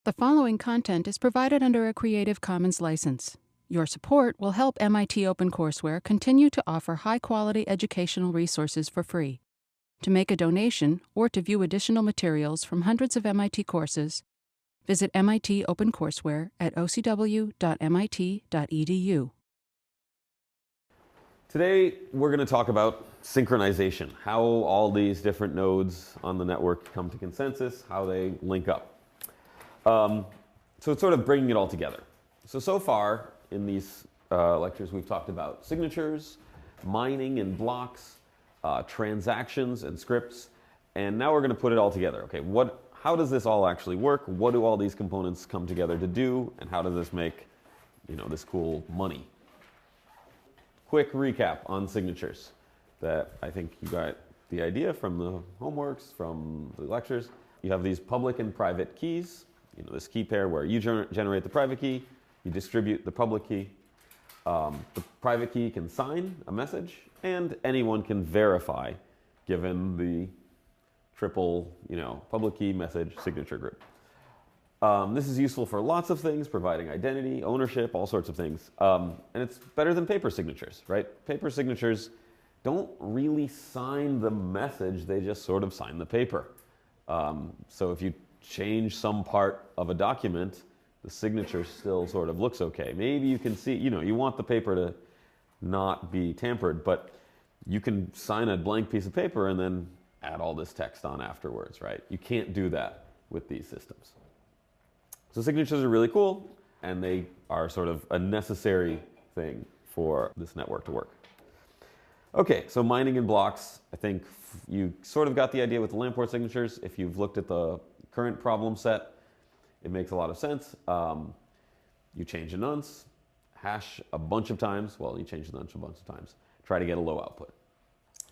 The following content is provided under a Creative Commons license. Your support will help MIT OpenCourseware continue to offer high-quality educational resources for free. To make a donation or to view additional materials from hundreds of MIT courses, visit MIT OpenCourseware at ocw.mit.edu. Today, we're going to talk about synchronization, how all these different nodes on the network come to consensus, how they link up. So it's sort of bringing it all together. So far in these lectures, we've talked about signatures, mining and blocks, transactions and scripts, and now we're going to put it all together. Okay, how does this all actually work? What do all these components come together to do, and how does this make, this cool money? Quick recap on signatures that I think you got the idea from the homeworks, from the lectures. You have these public and private keys, this key pair where you generate the private key, you distribute the public key. The private key can sign a message, and anyone can verify given the triple, public key, message, signature group. This is useful for lots of things, providing identity, ownership, all sorts of things. And it's better than paper signatures, right? Paper signatures don't really sign the message, they just sort of sign the paper. So if you change some part of a document, the signature still sort of looks okay. Maybe you can see, you want the paper to not be tampered, but you can sign a blank piece of paper and then add all this text on afterwards, right? You can't do that with these systems. So signatures are really cool, and they are sort of a necessary thing for this network to work. Okay, so mining and blocks, I think you sort of got the idea with the Lamport signatures. If you've looked at the current problem set, it makes a lot of sense. You change a nonce, hash a bunch of times. Well, you change the nonce a bunch of times. Try to get a low output.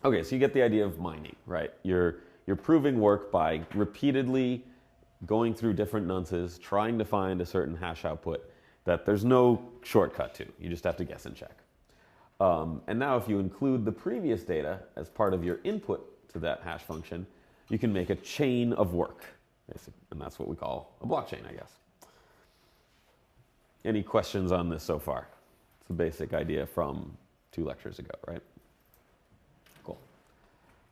Okay, so you get the idea of mining, right? You're proving work by repeatedly going through different nonces, trying to find a certain hash output that there's no shortcut to. You just have to guess and check. And now if you include the previous data as part of your input to that hash function, you can make a chain of work, basically. And that's what we call a blockchain, I guess. Any questions on this so far? It's the basic idea from 2 lectures ago, right? Cool.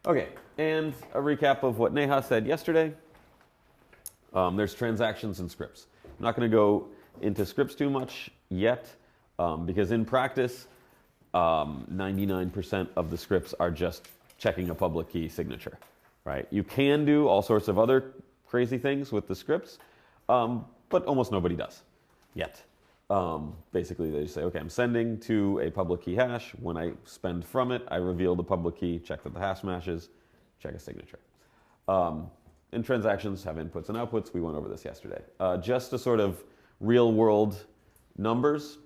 Okay, and a recap of what Neha said yesterday. There's transactions and scripts. I'm not going to go into scripts too much yet, because in practice, 99% of the scripts are just checking a public key signature, right? You can do all sorts of other crazy things with the scripts, but almost nobody does yet. Basically, they just say, okay, I'm sending to a public key hash. When I spend from it, I reveal the public key, check that the hash matches, check a signature. And transactions have inputs and outputs. We went over this yesterday. Just to sort of real-world numbers,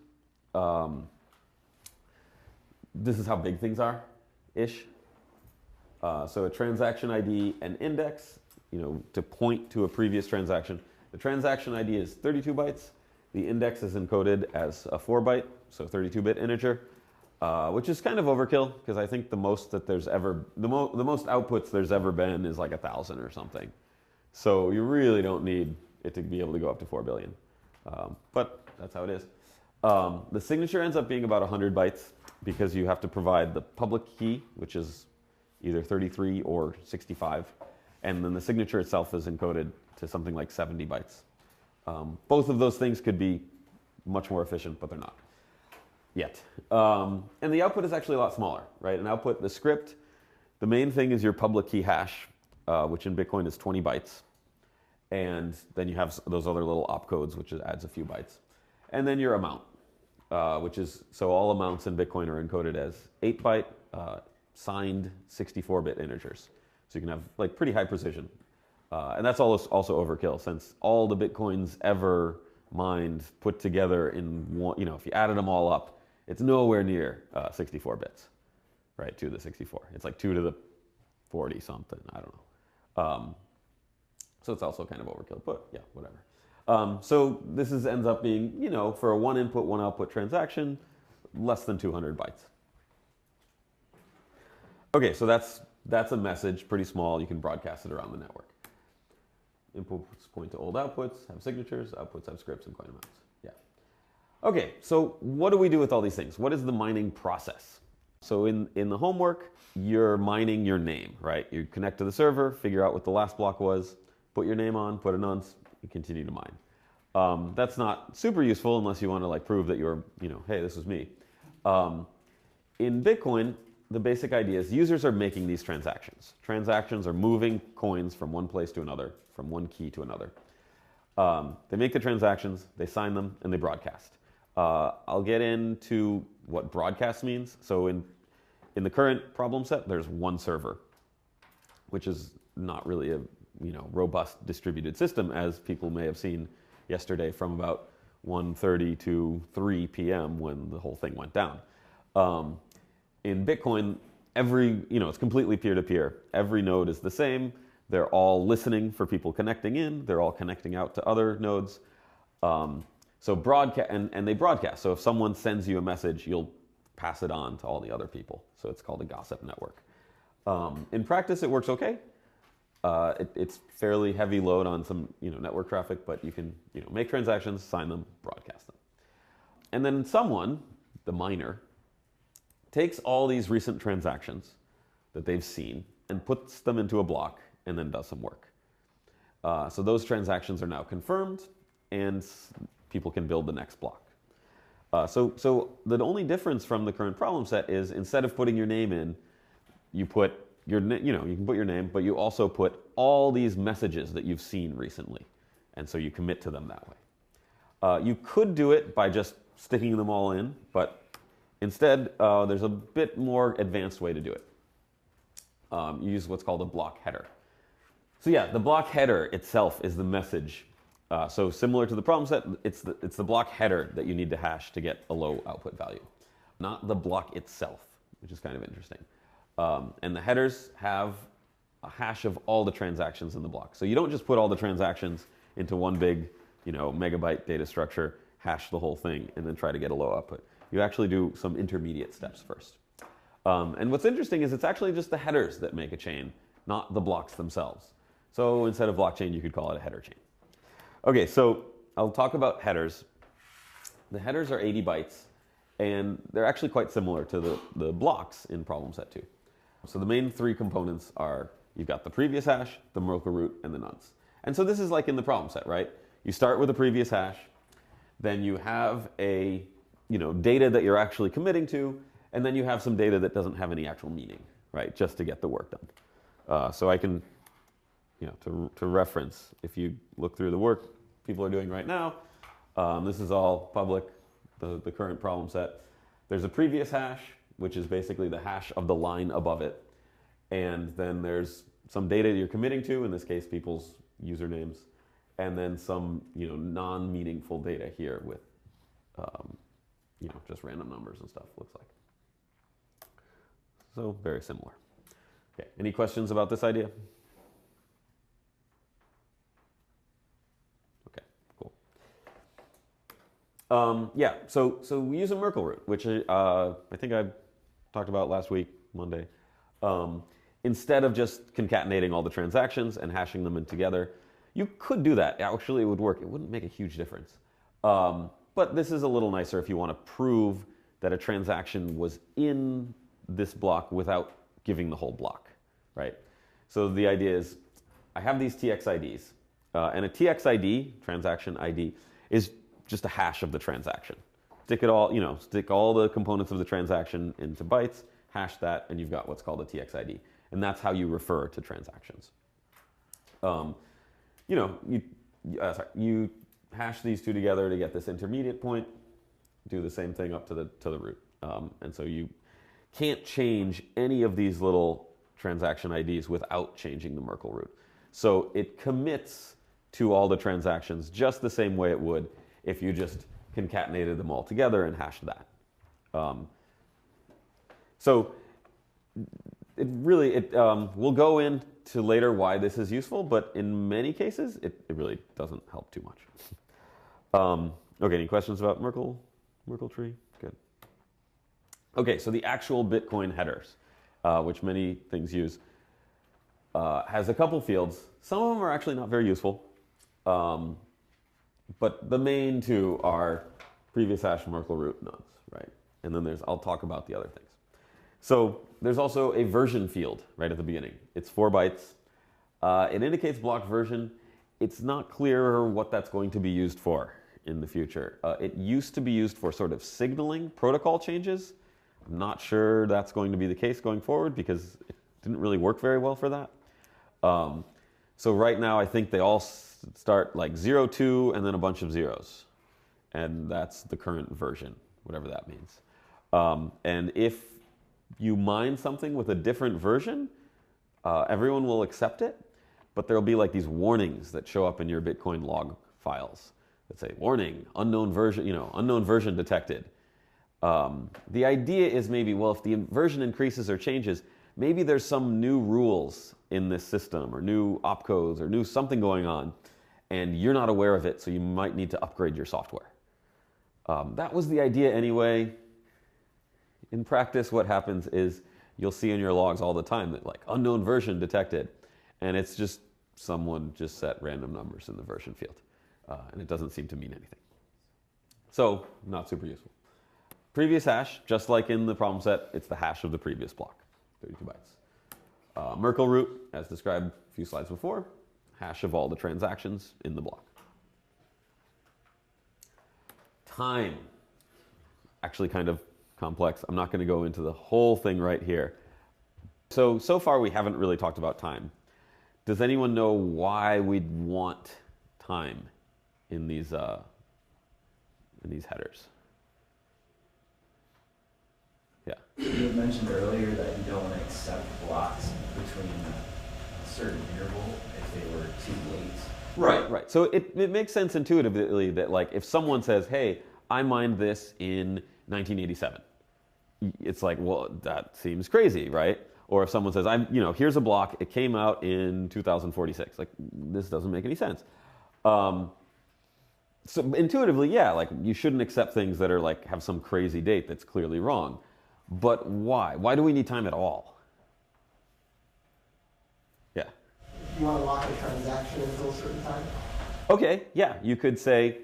this is how big things are, ish. So a transaction ID and index, to point to a previous transaction. The transaction ID is 32 bytes. The index is encoded as a 4-byte, so 32-bit integer, which is kind of overkill, because I think the most that there's ever, the most outputs there's ever been is like 1,000 or something. So you really don't need it to be able to go up to 4 billion. But that's how it is. The signature ends up being about 100 bytes, because you have to provide the public key, which is either 33 or 65. And then the signature itself is encoded to something like 70 bytes. Both of those things could be much more efficient, but they're not yet. And the output is actually a lot smaller, right? An output, the script, the main thing is your public key hash, which in Bitcoin is 20 bytes. And then you have those other little opcodes, which adds a few bytes. And then your amount, which is, so all amounts in Bitcoin are encoded as 8-byte signed 64-bit integers. So you can have like pretty high precision. And that's also overkill, since all the Bitcoins ever mined put together in one, if you added them all up, it's nowhere near 64 bits, right, 2 to the 64. It's like 2 to the 40 something, I don't know. So it's also kind of overkill, but yeah, whatever. So this ends up being, for a 1 input, 1 output transaction, less than 200 bytes. Okay, so that's a message, pretty small. You can broadcast it around the network. inputs point to old outputs, have signatures, outputs have scripts and coin amounts. Yeah. Okay, so what do we do with all these things? What is the mining process? So in the homework, you're mining your name, right? You connect to the server, figure out what the last block was, put your name on, put a nonce, and continue to mine. That's not super useful unless you want to like prove that you're, hey, this was me. In Bitcoin, the basic idea is users are making these transactions. Transactions are moving coins from one place to another, from one key to another. They make the transactions, they sign them, and they broadcast. I'll get into what broadcast means. So in the current problem set, there's one server, which is not really a robust distributed system, as people may have seen yesterday from about 1:30 to 3 p.m. when the whole thing went down. In Bitcoin, it's completely peer-to-peer. Every node is the same. They're all listening for people connecting in. They're all connecting out to other nodes. So broadcast, and they broadcast. So if someone sends you a message, you'll pass it on to all the other people. So it's called a gossip network. In practice, it works okay. It's fairly heavy load on some network traffic, but you can make transactions, sign them, broadcast them. And then someone, the miner, takes all these recent transactions that they've seen and puts them into a block and then does some work. So those transactions are now confirmed and people can build the next block. So the only difference from the current problem set is instead of putting your name in, you put you can put your name, but you also put all these messages that you've seen recently. And so you commit to them that way. You could do it by just sticking them all in, but instead, there's a bit more advanced way to do it. You use what's called a block header. So yeah, the block header itself is the message. So similar to the problem set, it's the block header that you need to hash to get a low output value, not the block itself, which is kind of interesting. And the headers have a hash of all the transactions in the block. So you don't just put all the transactions into one big, megabyte data structure, hash the whole thing, and then try to get a low output. You actually do some intermediate steps first. And what's interesting is it's actually just the headers that make a chain, not the blocks themselves. So instead of blockchain, you could call it a header chain. Okay, so I'll talk about headers. The headers are 80 bytes, and they're actually quite similar to the blocks in problem set 2. So the main three components are you've got the previous hash, the Merkle root, and the nonce. And so this is like in the problem set, right? You start with a previous hash, then you have a data that you're actually committing to, and then you have some data that doesn't have any actual meaning, right? Just to get the work done. So I can, to reference, if you look through the work people are doing right now, this is all public, the current problem set. There's a previous hash, which is basically the hash of the line above it. And then there's some data you're committing to, in this case, people's usernames, and then some, non-meaningful data here with, just random numbers and stuff, looks like. So very similar. Okay, any questions about this idea? Okay, cool. Yeah, so we use a Merkle root, which I think I talked about last week, Monday. Instead of just concatenating all the transactions and hashing them in together, you could do that. Actually, it would work. It wouldn't make a huge difference. But this is a little nicer if you want to prove that a transaction was in this block without giving the whole block, right? So the idea is, I have these TXIDs, and a TXID, transaction ID, is just a hash of the transaction. Stick it all, stick all the components of the transaction into bytes, hash that, and you've got what's called a TXID. And that's how you refer to transactions. You hash these two together to get this intermediate point, do the same thing up to the root. And so you can't change any of these little transaction IDs without changing the Merkle root. So it commits to all the transactions just the same way it would if you just concatenated them all together and hashed that. So we'll go into later why this is useful, but in many cases, it really doesn't help too much. Okay, any questions about Merkle tree? Good. Okay, so the actual Bitcoin headers, which many things use, has a couple fields. Some of them are actually not very useful. But the main two are previous hash Merkle root nodes, right? And then I'll talk about the other things. So there's also a version field right at the beginning. It's 4 bytes. It indicates block version. It's not clear what that's going to be used for in the future. It used to be used for sort of signaling protocol changes. I'm not sure that's going to be the case going forward because it didn't really work very well for that. So right now I think they all start like 0, 2, and then a bunch of zeros. And that's the current version, whatever that means. And if you mine something with a different version, everyone will accept it, but there'll be like these warnings that show up in your Bitcoin log files that say, warning, unknown version, unknown version detected. The idea is maybe, well, if the version increases or changes, maybe there's some new rules in this system or new opcodes or new something going on, and you're not aware of it, so you might need to upgrade your software. That was the idea anyway. In practice, what happens is you'll see in your logs all the time that like unknown version detected, and it's just someone just set random numbers in the version field, and it doesn't seem to mean anything. So not super useful. Previous hash, just like in the problem set, it's the hash of the previous block, 32 bytes. Merkle root, as described a few slides before, hash of all the transactions in the block. Time, actually kind of complex. I'm not going to go into the whole thing right here. So far we haven't really talked about time. Does anyone know why we'd want time in these headers? Yeah. You had mentioned earlier that you don't want to accept blocks between a certain interval if they were too late. Right. So it makes sense intuitively that like if someone says, hey, I mined this in 1987, it's like, well, that seems crazy, right? Or if someone says, here's a block, it came out in 2046, like this doesn't make any sense. So intuitively, yeah, like you shouldn't accept things that are like have some crazy date that's clearly wrong. But why? Why do we need time at all? Yeah. You want to lock a transaction until a certain time? Okay, yeah, you could say,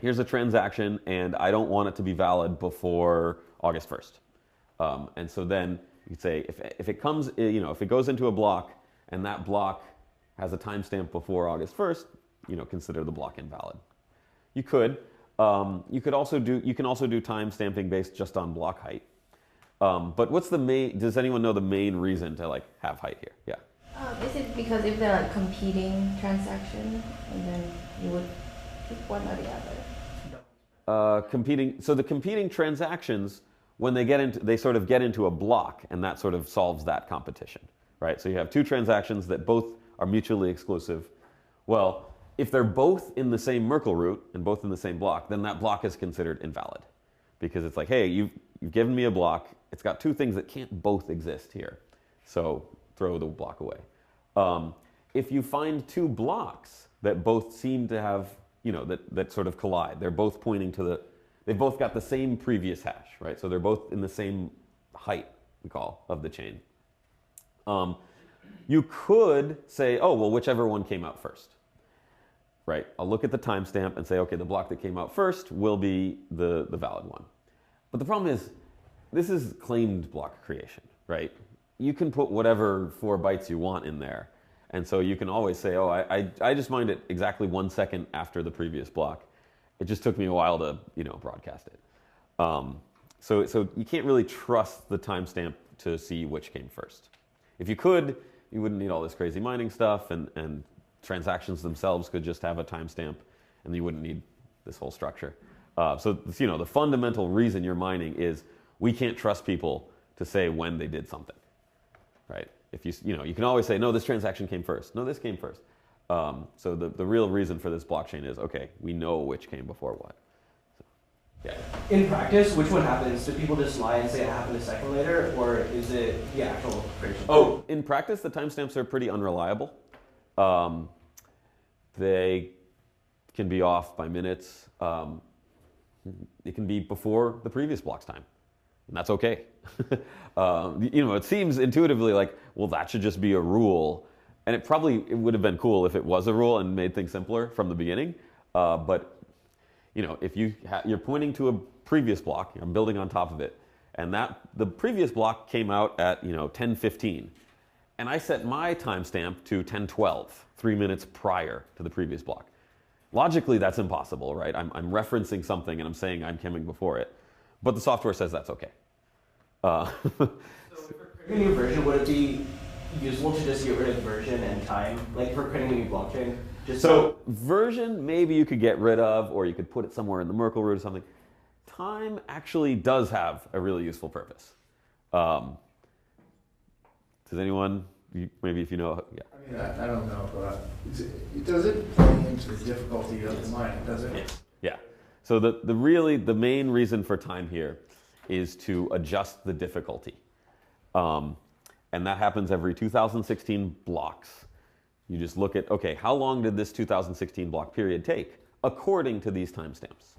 here's a transaction and I don't want it to be valid before August 1st. And so then you could say, if it comes, if it goes into a block and that block has a timestamp before August 1st, consider the block invalid. You could. You can also do time stamping based just on block height. But what's the main? Does anyone know the main reason to like have height here? Yeah. Is it because if they're like competing transactions, and then you would pick one or the other? So the competing transactions, when they sort of get into a block, and that sort of solves that competition, right? So you have two transactions that both are mutually exclusive. Well, if they're both in the same Merkle root and both in the same block, then that block is considered invalid, because it's like, hey, you've given me a block. It's got two things that can't both exist here, so throw the block away. If you find two blocks that both seem to have, that sort of collide, they're both pointing to they've both got the same previous hash, right? So they're both in the same height, we call, of the chain. You could say, oh, well, whichever one came out first, right? I'll look at the timestamp and say, okay, the block that came out first will be the valid one. But the problem is, this is claimed block creation, right? You can put whatever 4 bytes you want in there. And so you can always say, oh, I just mined it exactly 1 second after the previous block. It just took me a while to, broadcast it. So you can't really trust the timestamp to see which came first. If you could, you wouldn't need all this crazy mining stuff, and transactions themselves could just have a timestamp, and you wouldn't need this whole structure. So the fundamental reason you're mining is we can't trust people to say when they did something, right? If you can always say, no, this transaction came first. No, this came first. So the real reason for this blockchain is, okay, we know which came before what. So, yeah. In practice, which one happens? Do people just lie and say it happened a second later, or is it the actual creation? Oh, in practice, the timestamps are pretty unreliable. They can be off by minutes. It can be before the previous block's time, and that's okay. It seems intuitively like, well, that should just be a rule, And it would have been cool if it was a rule and made things simpler from the beginning. But if you're pointing to a previous block, I'm building on top of it, and the previous block came out at 10:15, and I set my timestamp to 10:12, 3 minutes prior to the previous block. Logically, that's impossible, right? I'm referencing something and I'm saying I'm coming before it, but the software says that's okay. So for creating a new version, would it be useful to just get rid of version and time, like for creating a new blockchain? So version, maybe you could get rid of, or you could put it somewhere in the Merkle root or something. Time actually does have a really useful purpose. Does anyone, maybe if you know? Yeah. I mean, I don't know, but it doesn't play into the difficulty of the mine, does it? Yes. Yeah. So the main reason for time here is to adjust the difficulty. And that happens every 2016 blocks. You just look at, okay, how long did this 2016 block period take according to these timestamps?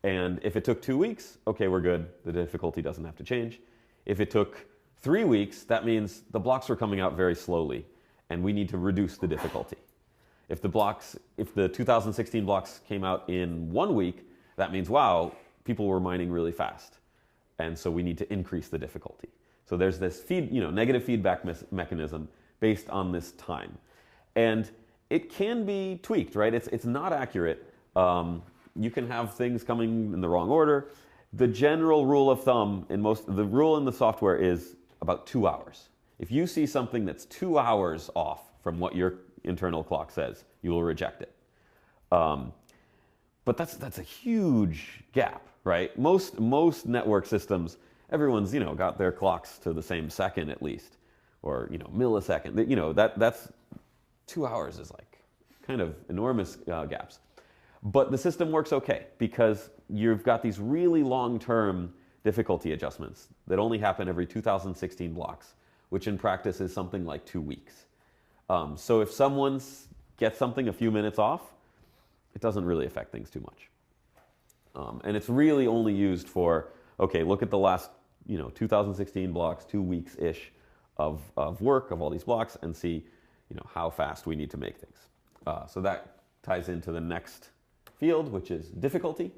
And if it took 2 weeks, okay, we're good. The difficulty doesn't have to change. If it took 3 weeks, that means the blocks were coming out very slowly, and we need to reduce the difficulty. If the 2016 blocks came out in 1 week, that means, wow, people were mining really fast. And so we need to increase the difficulty. So there's this negative feedback mechanism based on this time. And it can be tweaked, right? It's not accurate. You can have things coming in the wrong order. The general rule of thumb the rule in the software is about 2 hours. If you see something that's 2 hours off from what your internal clock says, you will reject it. But that's a huge gap, right? Most network systems, everyone's got their clocks to the same second at least, or millisecond. That's 2 hours is like kind of enormous gaps. But the system works okay because you've got these really long-term difficulty adjustments that only happen every 2016 blocks, which in practice is something like 2 weeks. So if someone gets something a few minutes off, it doesn't really affect things too much. And it's really only used for, okay, look at the last 2016 blocks, 2 weeks-ish of work of all these blocks, and see how fast we need to make things. So that ties into the next field, which is difficulty.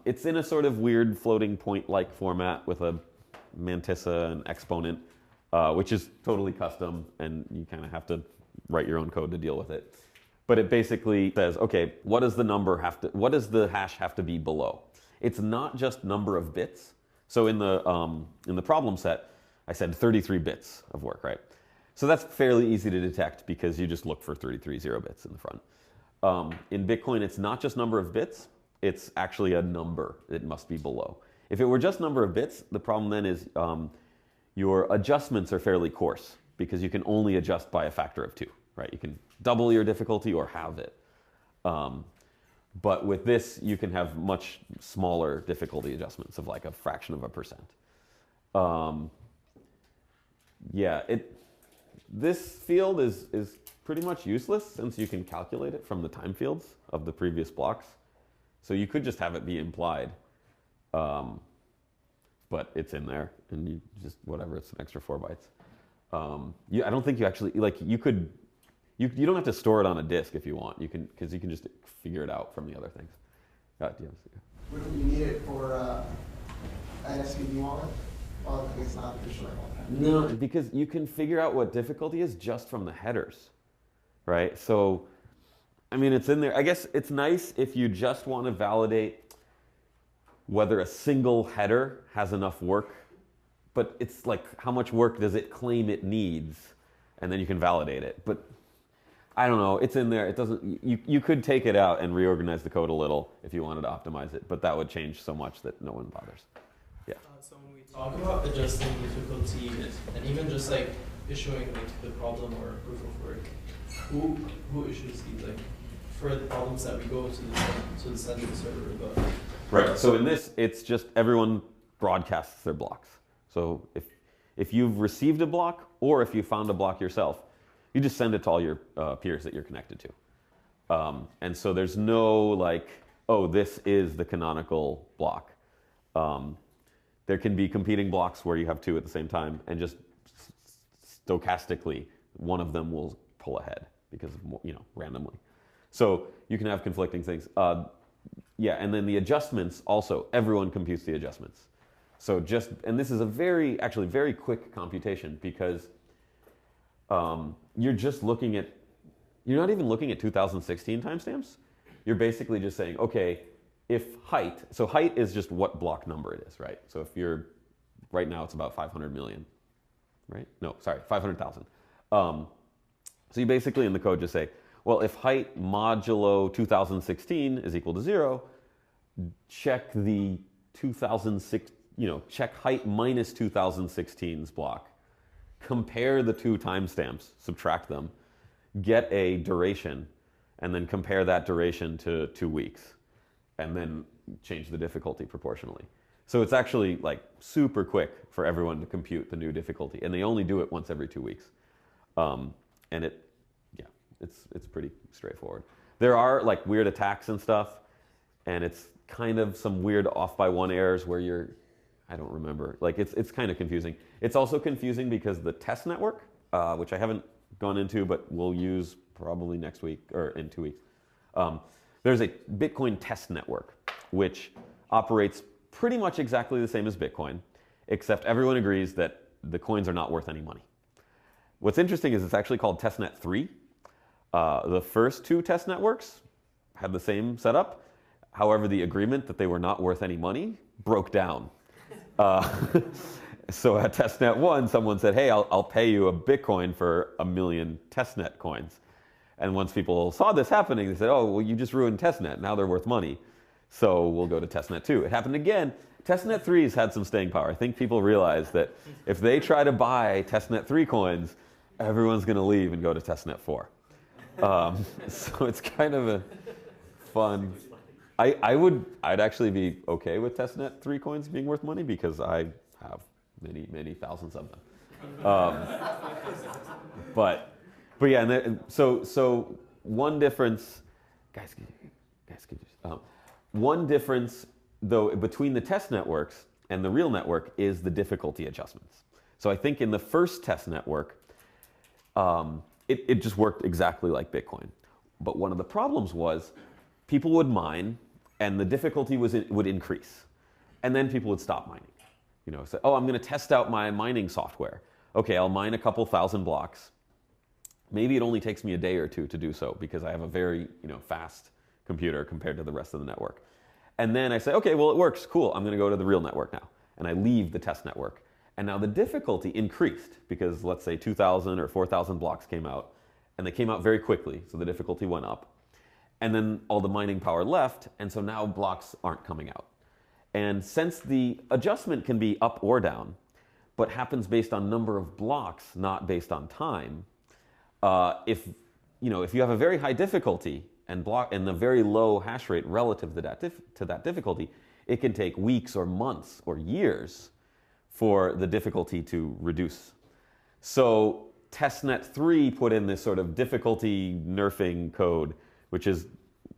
It's in a sort of weird floating point-like format with a mantissa and exponent, which is totally custom, and you kind of have to write your own code to deal with it. But it basically says, okay, what does the hash have to be below? It's not just number of bits. So in the problem set, I said 33 bits of work, right? So that's fairly easy to detect because you just look for 33 0 bits in the front. In Bitcoin, it's not just number of bits, it's actually a number that must be below. If it were just number of bits, the problem then is your adjustments are fairly coarse because you can only adjust by a factor of 2, right? You can double your difficulty or halve it. But with this, you can have much smaller difficulty adjustments of like a fraction of a percent. This field is pretty much useless since you can calculate it from the time fields of the previous blocks. So you could just have it be implied, but it's in there, and you just whatever. It's an extra 4 bytes. I don't think you actually you don't have to store it on a disk if you want. Because you can just figure it out from the other things. Wouldn't you need it for an SVD wallet? Well, it's not official. No, because you can figure out what difficulty is just from the headers, right? So, I mean, it's in there. I guess it's nice if you just want to validate whether a single header has enough work, but it's like how much work does it claim it needs, and then you can validate it. But I don't know, it's in there. It doesn't. You could take it out and reorganize the code a little if you wanted to optimize it, but that would change so much that no one bothers. Yeah. So when we talk about adjusting difficulty and even just like issuing like the problem or proof of work, who issues these, like for the problems that we go to the central server about? Right. So in this, it's just everyone broadcasts their blocks. So if you've received a block or if you found a block yourself, you just send it to all your peers that you're connected to. And so there's no like, oh, this is the canonical block. There can be competing blocks where you have 2 at the same time, and just stochastically one of them will pull ahead because of, randomly. So you can have conflicting things. Yeah, and then the adjustments also, everyone computes the adjustments. So and this is actually very quick computation because you're not even looking at 2016 timestamps. You're basically just saying, okay, if height is just what block number it is, right? So right now it's about 500 million, right? No, sorry, 500,000. So you basically in the code just say, well, if height modulo 2016 is equal to 0, check the 2006, check height minus 2016's block, compare the two timestamps, subtract them, get a duration, and then compare that duration to 2 weeks, and then change the difficulty proportionally. So it's actually like super quick for everyone to compute the new difficulty, and they only do it once every 2 weeks. And it's pretty straightforward. There are like weird attacks and stuff, and it's kind of some weird off by one errors where I don't remember. Like it's kind of confusing. It's also confusing because the test network, which I haven't gone into, but we'll use probably next week or in 2 weeks. There's a Bitcoin test network, which operates pretty much exactly the same as Bitcoin, except everyone agrees that the coins are not worth any money. What's interesting is it's actually called testnet 3. The first two test networks had the same setup. However, the agreement that they were not worth any money broke down. So at testnet 1, someone said, hey, I'll pay you a Bitcoin for 1 million testnet coins. And once people saw this happening, they said, oh, well, you just ruined testnet. Now they're worth money. So we'll go to testnet 2. It happened again. Testnet 3 has had some staying power. I think people realize that if they try to buy testnet 3 coins, everyone's going to leave and go to testnet 4. So it's kind of a fun. I'd actually be okay with testnet 3 coins being worth money because I have many thousands of them. But yeah, and so one difference, guys, one difference though between the test networks and the real network is the difficulty adjustments. So I think in the first test network, it just worked exactly like Bitcoin. But one of the problems was people would mine and the difficulty would increase. And then people would stop mining. Say, oh, I'm going to test out my mining software. Okay, I'll mine a couple thousand blocks. Maybe it only takes me a day or two to do so because I have a very fast computer compared to the rest of the network. And then I say, okay, well, it works. Cool. I'm going to go to the real network now. And I leave the test network. And now the difficulty increased because let's say 2,000 or 4,000 blocks came out. And they came out very quickly, so the difficulty went up. And then all the mining power left, and so now blocks aren't coming out. And since the adjustment can be up or down, but happens based on number of blocks, not based on time, if you have a very high difficulty and a very low hash rate relative to that difficulty, it can take weeks or months or years for the difficulty to reduce. So testnet 3 put in this sort of difficulty nerfing code, which is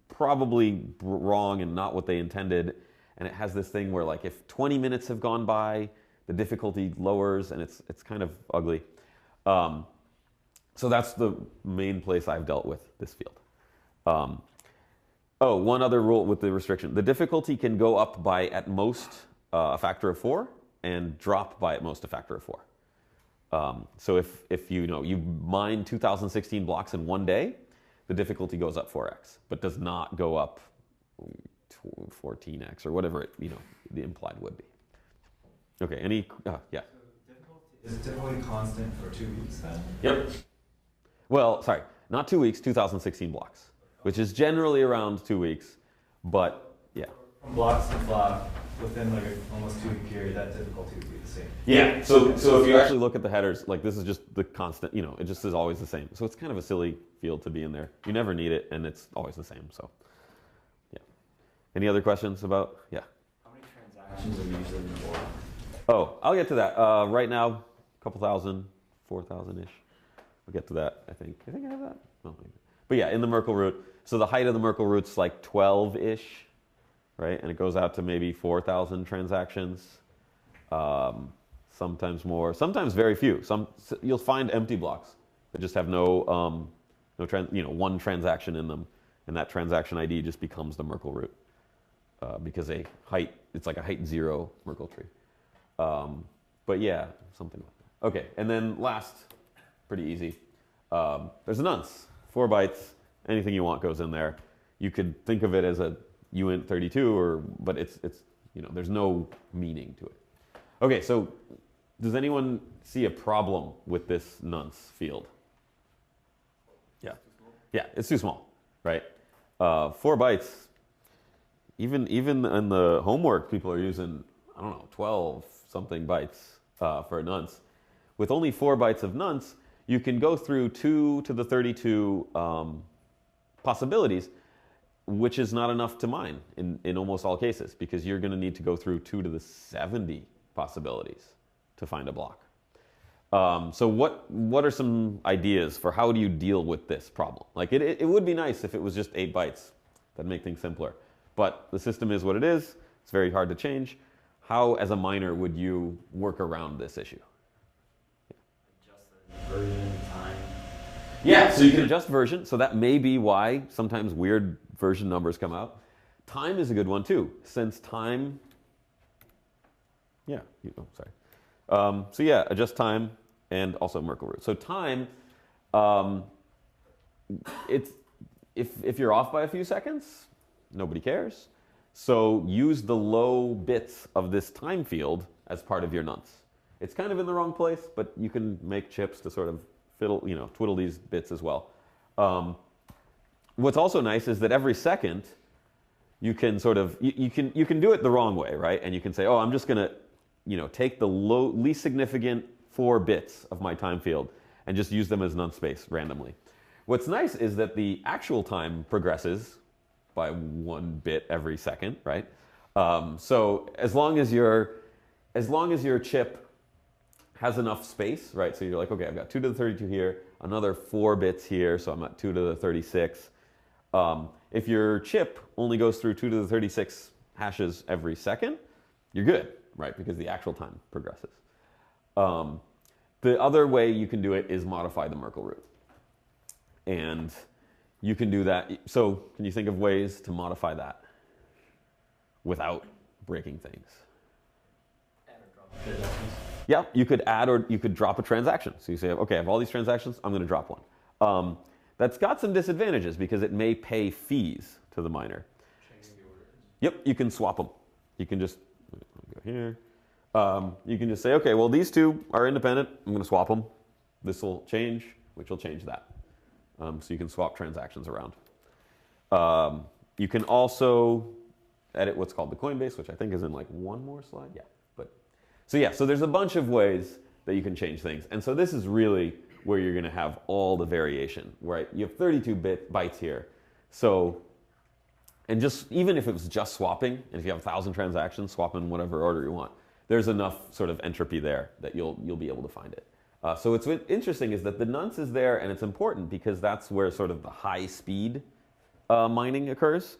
probably wrong and not what they intended. And it has this thing where like if 20 minutes have gone by, the difficulty lowers, and it's kind of ugly. So that's the main place I've dealt with this field. One other rule with the restriction. The difficulty can go up by at most a factor of 4 and drop by at most a factor of 4. So if you mine 2016 blocks in one day, the difficulty goes up 4x, but does not go up 14x or whatever the implied would be. Okay, yeah. Is it difficulty constant for 2 weeks then? Yep. Well, sorry, not 2 weeks, 2016 blocks, which is generally around 2 weeks, but yeah. From blocks to block, within like an almost 2 week period, that difficulty would be the same. Yeah, so if you actually look at the headers, like this is just the constant, it just is always the same. So it's kind of a silly field to be in there. You never need it, and it's always the same, so yeah. Any other questions about, yeah? How many transactions are usually in the block? Oh, I'll get to that. Right now, a couple thousand, 4,000-ish. I'll get to that, I think. I have that. No, maybe. But yeah, in the Merkle root. So the height of the Merkle root's like 12-ish, right? And it goes out to maybe 4,000 transactions. Sometimes more, sometimes very few. You'll find empty blocks. They just have one transaction in them, and that transaction ID just becomes the Merkle root because it's like a height 0 Merkle tree. But yeah, something like that. Okay, and then last, pretty easy. There's a nonce, 4 bytes. Anything you want goes in there. You could think of it as a uint32, but it's there's no meaning to it. Okay, so does anyone see a problem with this nonce field? Yeah, yeah, it's too small, right? 4 bytes. Even in the homework, people are using 12 something bytes for a nonce. With only 4 bytes of nonce, you can go through 2 to the 32 possibilities, which is not enough to mine in almost all cases, because you're going to need to go through 2 to the 70 possibilities to find a block. So what are some ideas for how do you deal with this problem? Like it would be nice if it was just 8 bytes. That'd make things simpler. But the system is what it is. It's very hard to change. How, as a miner, would you work around this issue? Adjust the version, time. Yeah, so you can adjust version. So that may be why sometimes weird version numbers come out. Time is a good one too, since time. Yeah. Sorry. So yeah, adjust time and also Merkle root. So time, if you're off by a few seconds, nobody cares. So use the low bits of this time field as part of your nonce. It's kind of in the wrong place, but you can make chips to sort of twiddle these bits as well. What's also nice is that every second you can you can do it the wrong way, right? And you can say, oh, I'm just gonna take the least significant 4 bits of my time field and just use them as nonce space randomly. What's nice is that the actual time progresses by 1 bit every second, right? So as long as your chip has enough space, right? So you're like, okay, I've got 2 to the 32 here, another 4 bits here, so I'm at 2 to the 36. If your chip only goes through 2 to the 36 hashes every second, you're good, right? Because the actual time progresses. The other way you can do it is modify the Merkle root. And you can do that. So can you think of ways to modify that without breaking things? Add or drop transactions. Yeah, you could add or you could drop a transaction. So you say, okay, I have all these transactions, I'm going to drop one. That's got some disadvantages because it may pay fees to the miner. Changing the orders. Yep, you can swap them. You can just go here. You can just say, okay, well, these 2 are independent. I'm going to swap them. This will change, which will change that. So you can swap transactions around. You can also edit what's called the Coinbase, which I think is in like one more slide. Yeah, so there's a bunch of ways that you can change things. And so this is really where you're going to have all the variation, right? You have 32 bytes here. So, and just even if it was just swapping, and if you have 1,000 transactions, swap in whatever order you want, there's enough sort of entropy there that you'll be able to find it. So what's interesting is that the nonce is there, and it's important because that's where sort of the high speed mining occurs.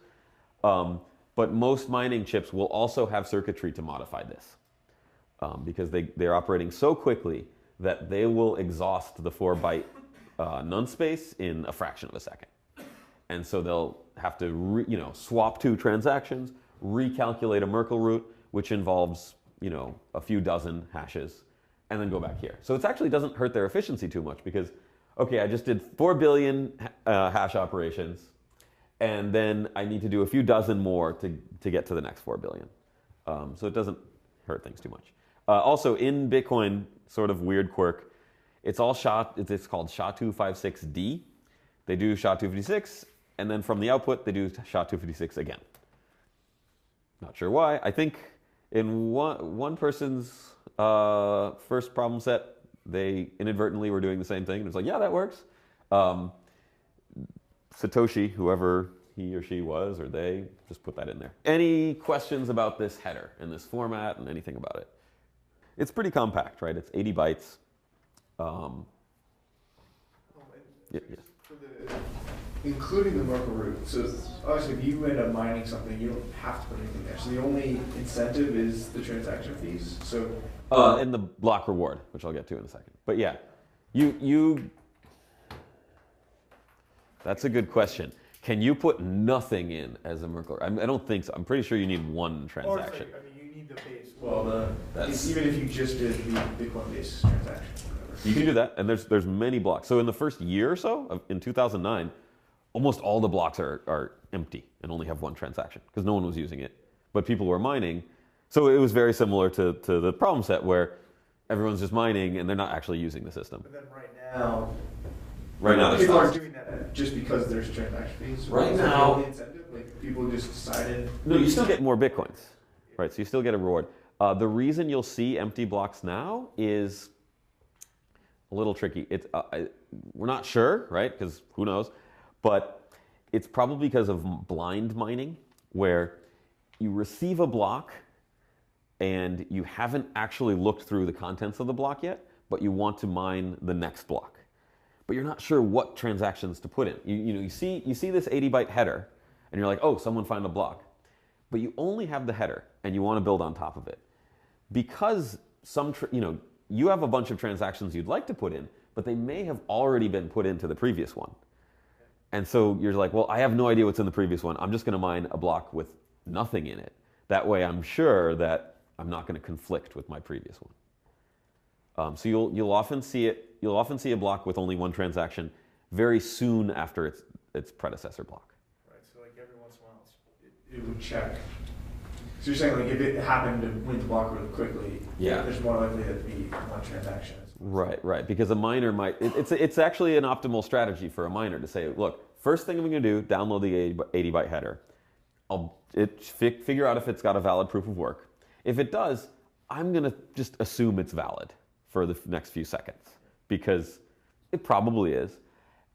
But most mining chips will also have circuitry to modify this because they're operating so quickly that they will exhaust the 4 byte nonce space in a fraction of a second. And so they'll have to swap 2 transactions, recalculate a Merkle root, which involves a few dozen hashes, and then go back here. So it actually doesn't hurt their efficiency too much because, okay, I just did 4 billion hash operations, and then I need to do a few dozen more to get to the next 4 billion. So it doesn't hurt things too much. Also, in Bitcoin, sort of weird quirk, it's called SHA-256D. They do SHA-256, and then from the output, they do SHA-256 again. Not sure why. I think in one person's first problem set, they inadvertently were doing the same thing. And it's like, yeah, that works. Satoshi, whoever he or she was, or they, just put that in there. Any questions about this header and this format and anything about it? It's pretty compact, right? It's 80 bytes. Yes. Including the Merkle root. So obviously, if you end up mining something, you don't have to put anything there. So the only incentive is the transaction fees. So and the block reward, which I'll get to in a second. But yeah, you That's a good question. Can you put nothing in as a Merkle? I don't think so. I'm pretty sure you need one Or transaction. it's like, I mean, you need the base. Well, That's- even if you just did the Bitcoin-based transaction, whatever. You can do that, and there's many blocks. So in the first year or so, in 2009, almost all the blocks are empty and only have one transaction because no one was using it. But people were mining. So it was very similar to the problem set where everyone's just mining and they're not actually using the system. But then now There's people aren't thousands. doing that just because there's transaction fees. Right Is that now- the only incentive? Like people just decided. No, you still get more Bitcoins, right? So you still get a reward. The reason you'll see empty blocks now is a little tricky. We're not sure, right? Because who knows? But it's probably because of blind mining, where you receive a block and you haven't actually looked through the contents of the block yet, but you want to mine the next block. But you're not sure what transactions to put in. You see this 80-byte header, and you're like, oh, someone found a block. But you only have the header, and you want to build on top of it. Because you have a bunch of transactions you'd like to put in, but they may have already been put into the previous one. And so you're like, well, I have no idea what's in the previous one. I'm just going to mine a block with nothing in it. That way I'm sure that I'm not going to conflict with my previous one. So you'll often see it. You'll often see a block with only one transaction very soon after its predecessor block. Right. So like every once in a while, it would check. So you're saying like if it happened to win the block really quickly, Yeah. there's more likelihood to be one transaction. Right. Because a miner might. It's actually an optimal strategy for a miner to say, look, first thing I'm going to do, download the 80-byte header. I'll figure out if it's got a valid proof of work. If it does, I'm going to just assume it's valid for the next few seconds because it probably is.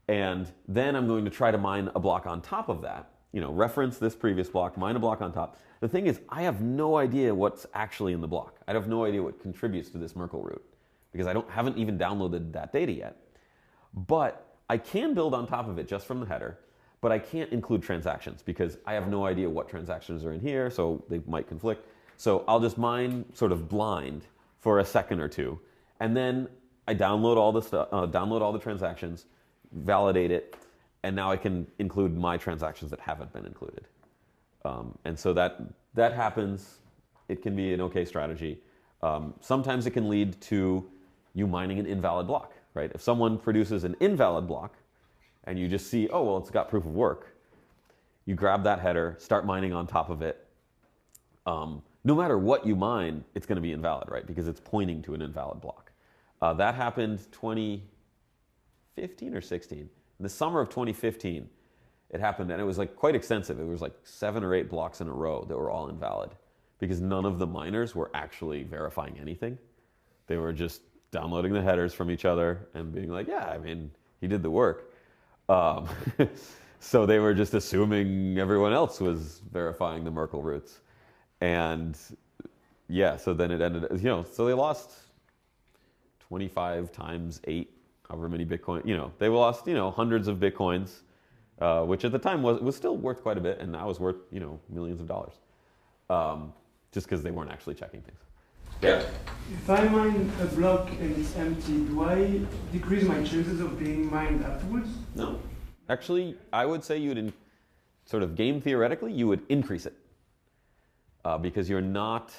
And then I'm going to try to mine a block on top of that. Reference this previous block, mine a block on top. The thing is, I have no idea what's actually in the block. I have no idea what contributes to this Merkle root because I haven't even downloaded that data yet. But I can build on top of it just from the header, but I can't include transactions because I have no idea what transactions are in here, so they might conflict. So I'll just mine sort of blind for a second or two, and then I download all the stuff, download all the transactions, validate it, and now I can include my transactions that haven't been included. And so that happens. It can be an okay strategy. Sometimes it can lead to you mining an invalid block, right? If someone produces an invalid block, and you just see, oh, well, it's got proof of work, you grab that header, start mining on top of it. No matter what you mine, it's going to be invalid, right? Because it's pointing to an invalid block. That happened 2015 or 16. In the summer of 2015, it happened, and it was like quite extensive. It was like 7 or 8 blocks in a row that were all invalid because none of the miners were actually verifying anything. They were just downloading the headers from each other and being like, yeah, I mean, he did the work. So they were just assuming everyone else was verifying the Merkle roots. And yeah, so then it ended, so they lost 25 times 8, however many Bitcoin, they lost, hundreds of Bitcoins, which at the time was still worth quite a bit, and now is worth, millions of dollars, just because they weren't actually checking things. Yeah. If I mine a block and it's empty, do I decrease my chances of being mined afterwards? No. Actually, I would say sort of game theoretically, you would increase it. Because you're not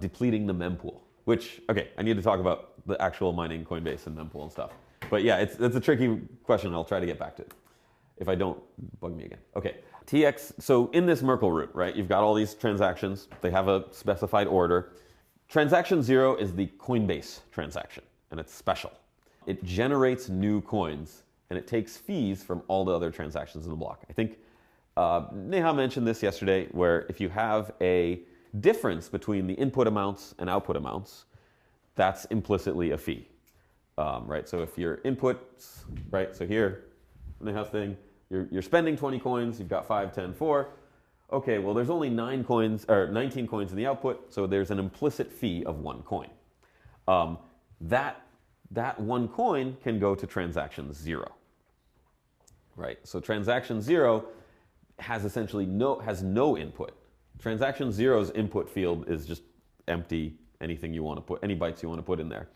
depleting the mempool. Which, okay, I need to talk about the actual mining Coinbase and mempool and stuff. But yeah, it's a tricky question. I'll try to get back to it. If I don't, bug me again. Okay, TX, so in this Merkle root, right, you've got all these transactions. They have a specified order. Transaction 0 is the Coinbase transaction, and it's special. It generates new coins, and it takes fees from all the other transactions in the block. I think Neha mentioned this yesterday, where if you have a difference between the input amounts and output amounts, that's implicitly a fee, right? So if your inputs, right, so here, Neha's thing, you're spending 20 coins, you've got 5, 10, 4. Okay, well, there's only 19 coins in the output, so there's an implicit fee of 1 coin. That 1 coin can go to transaction 0, right? So transaction 0 has essentially no input. Transaction 0's input field is just empty, anything you want to put, any bytes you want to put in there.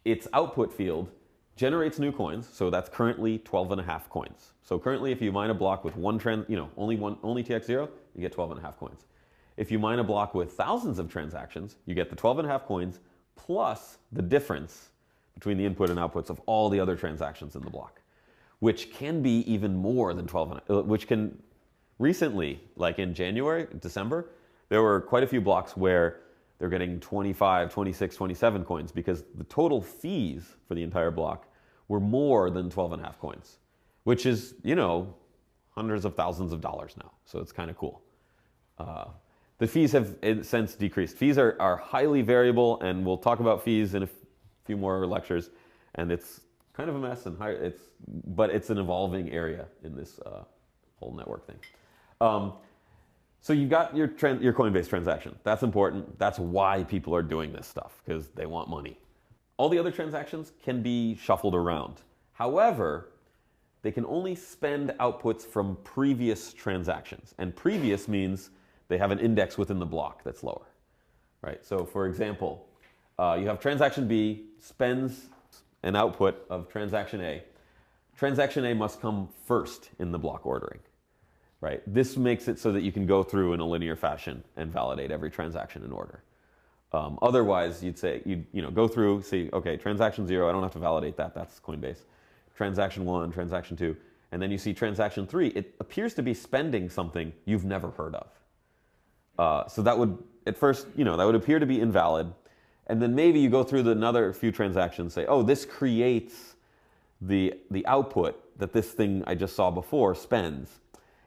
Its output field generates new coins. So that's currently 12.5 coins. So currently, if you mine a block with only TX0, you get 12.5 coins. If you mine a block with thousands of transactions, you get the 12.5 coins plus the difference between the input and outputs of all the other transactions in the block, which can be even more than 12, which can recently, like in January, December, there were quite a few blocks where they're getting 25, 26, 27 coins because the total fees for the entire block were more than 12.5 coins, which is, hundreds of thousands of dollars now. So it's kind of cool. The fees have since decreased. Fees are highly variable, and we'll talk about fees in a few more lectures. And it's kind of a mess, but it's an evolving area in this whole network thing. So you got your Coinbase transaction. That's important. That's why people are doing this stuff, because they want money. All the other transactions can be shuffled around. However, they can only spend outputs from previous transactions. And previous means they have an index within the block that's lower. Right? So for example, you have transaction B spends an output of transaction A. Transaction A must come first in the block ordering. Right? This makes it so that you can go through in a linear fashion and validate every transaction in order. Otherwise, you'd say, go through, see, okay, transaction 0, I don't have to validate that, that's Coinbase. Transaction 1, transaction 2, and then you see transaction 3, it appears to be spending something you've never heard of. So that would, at first, that would appear to be invalid. And then maybe you go through another few transactions, say, oh, this creates the output that this thing I just saw before spends.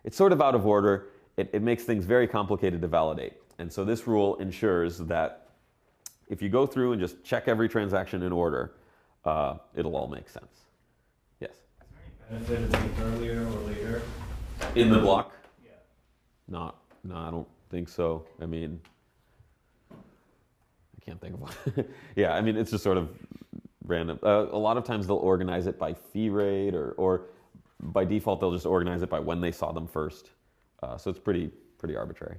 It's sort of out of order. It makes things very complicated to validate. And so this rule ensures that if you go through and just check every transaction in order, it'll all make sense. Yes? Is there any benefit of being earlier or later? In the block? Yeah. No, I don't think so. I mean, I can't think of one. Yeah, I mean, it's just sort of random. A lot of times they'll organize it by fee rate or by default, they'll just organize it by when they saw them first. So it's pretty arbitrary.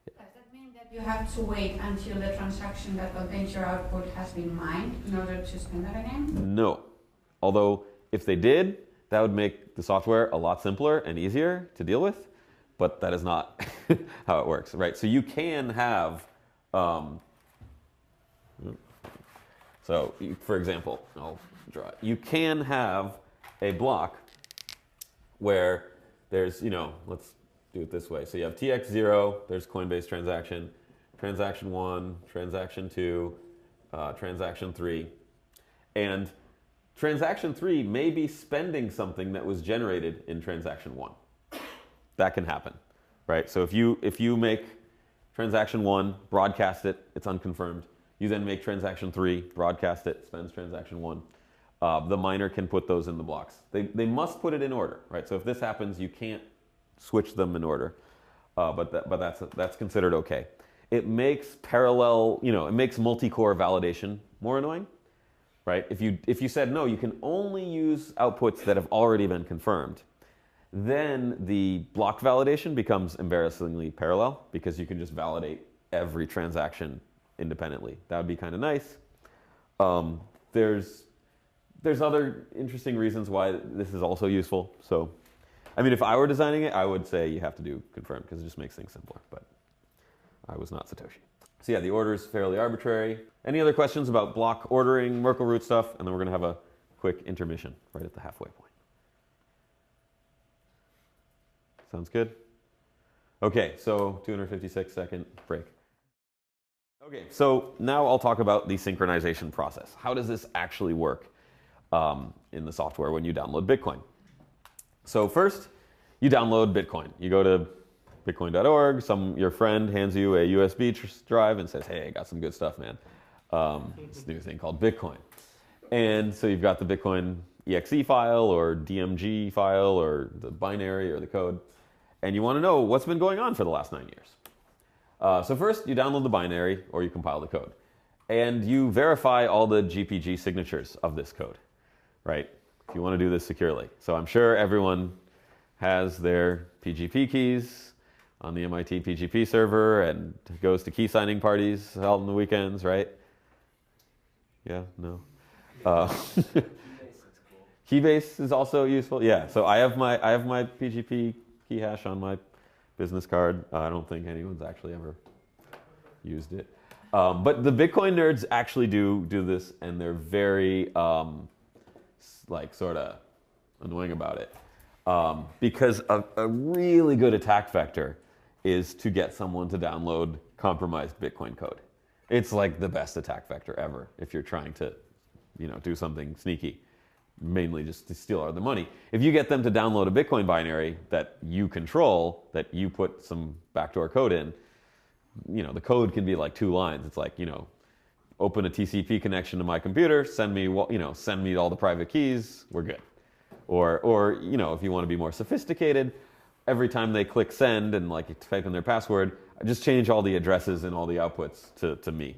Does that mean that you have to wait until the transaction that contains your output has been mined in order to spend that again? No. Although, if they did, that would make the software a lot simpler and easier to deal with, but that is not how it works, right? So you can have, for example, I'll draw it. You can have a block where there's, let's do it this way. So you have TX0, there's Coinbase transaction, transaction 1, transaction 2, transaction 3. And transaction 3 may be spending something that was generated in transaction 1. That can happen, right? So if you make transaction 1, broadcast it, it's unconfirmed. You then make transaction 3, broadcast it, spends transaction 1. The miner can put those in the blocks. They must put it in order, right? So if this happens, you can't switch them in order, but that's considered okay. It makes parallel, it makes multi-core validation more annoying, right? If you said no, you can only use outputs that have already been confirmed, then the block validation becomes embarrassingly parallel because you can just validate every transaction independently. That would be kind of nice. There's other interesting reasons why this is also useful. So, I mean, if I were designing it, I would say you have to do confirm because it just makes things simpler, but I was not Satoshi. So yeah, the order is fairly arbitrary. Any other questions about block ordering, Merkle root stuff? And then we're going to have a quick intermission right at the halfway point. Sounds good? Okay, so 256-second break. Okay, so now I'll talk about the synchronization process. How does this actually work in the software when you download Bitcoin? So first, you download Bitcoin. You go to bitcoin.org, your friend hands you a USB drive and says, hey, I got some good stuff, man. This new thing called Bitcoin. And so you've got the Bitcoin exe file or DMG file or the binary or the code. And you want to know what's been going on for the last 9 years. So first, you download the binary or you compile the code. And you verify all the GPG signatures of this code, right? If you want to do this securely. So I'm sure everyone has their PGP keys on the MIT PGP server and goes to key signing parties out on the weekends, right? Yeah, no? Keybase is also useful. Yeah, so I have my PGP key hash on my business card. I don't think anyone's actually ever used it. But the Bitcoin nerds actually do this, and they're very sort of annoying about it. Because a really good attack vector is to get someone to download compromised Bitcoin code. It's like the best attack vector ever if you're trying to, do something sneaky, mainly just to steal all the money. If you get them to download a Bitcoin binary that you control, that you put some backdoor code in, the code can be like 2 lines. It's like, open a TCP connection to my computer, send me all the private keys, we're good. Or if you want to be more sophisticated, every time they click send and type in their password, I just change all the addresses and all the outputs to me.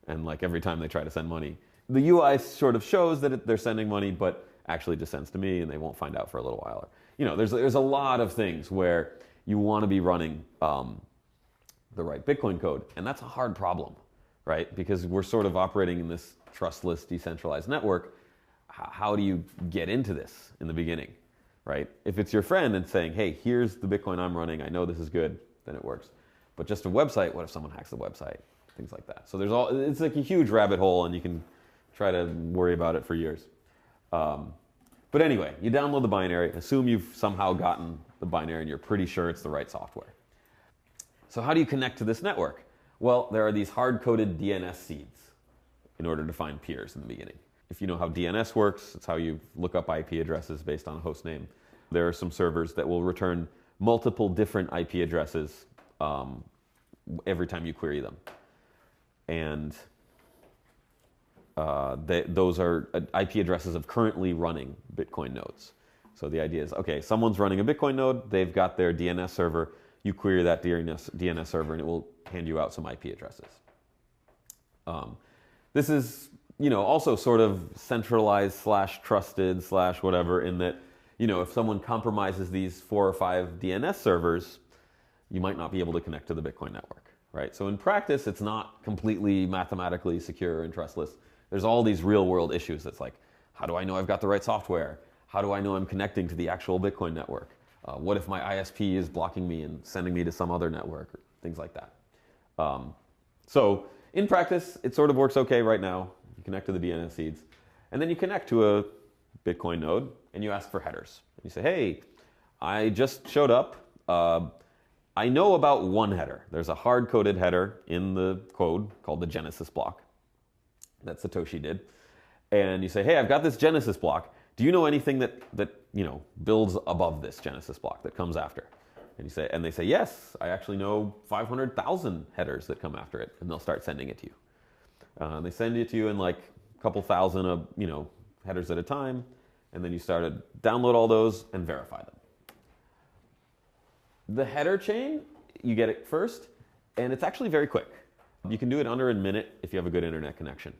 And every time they try to send money, the UI sort of shows that they're sending money, but actually just sends to me, and they won't find out for a little while. There's a lot of things where you want to be running the right Bitcoin code, and that's a hard problem, right? Because we're sort of operating in this trustless, decentralized network. How do you get into this in the beginning, right? If it's your friend and saying, hey, here's the Bitcoin I'm running, I know this is good, then it works. But just a website, what if someone hacks the website? Things like that. So it's like a huge rabbit hole, and you can try to worry about it for years. But anyway, you download the binary, assume you've somehow gotten the binary and you're pretty sure it's the right software. So how do you connect to this network? Well, there are these hard-coded DNS seeds in order to find peers in the beginning. If you know how DNS works, it's how you look up IP addresses based on a host name. There are some servers that will return multiple different IP addresses every time you query them. And those are IP addresses of currently running Bitcoin nodes. So the idea is, okay, someone's running a Bitcoin node, they've got their DNS server, you query that DNS server and it will hand you out some IP addresses. This is also sort of centralized / trusted / whatever, in that, if someone compromises these 4 or 5 DNS servers, you might not be able to connect to the Bitcoin network, right? So in practice, it's not completely mathematically secure and trustless. There's all these real world issues. That's like, how do I know I've got the right software? How do I know I'm connecting to the actual Bitcoin network? What if my ISP is blocking me and sending me to some other network? Or things like that. So in practice, it sort of works okay right now. You connect to the DNS seeds. And then you connect to a Bitcoin node and you ask for headers. You say, hey, I just showed up. I know about one header. There's a hard-coded header in the code called the Genesis block that Satoshi did. And you say, hey, I've got this Genesis block. Do you know anything that builds above this Genesis block that comes after? And they say, yes, I actually know 500,000 headers that come after it, and they'll start sending it to you. They send it to you in a couple thousand headers at a time, and then you start to download all those and verify them. The header chain, you get it first, and it's actually very quick. You can do it under a minute if you have a good internet connection.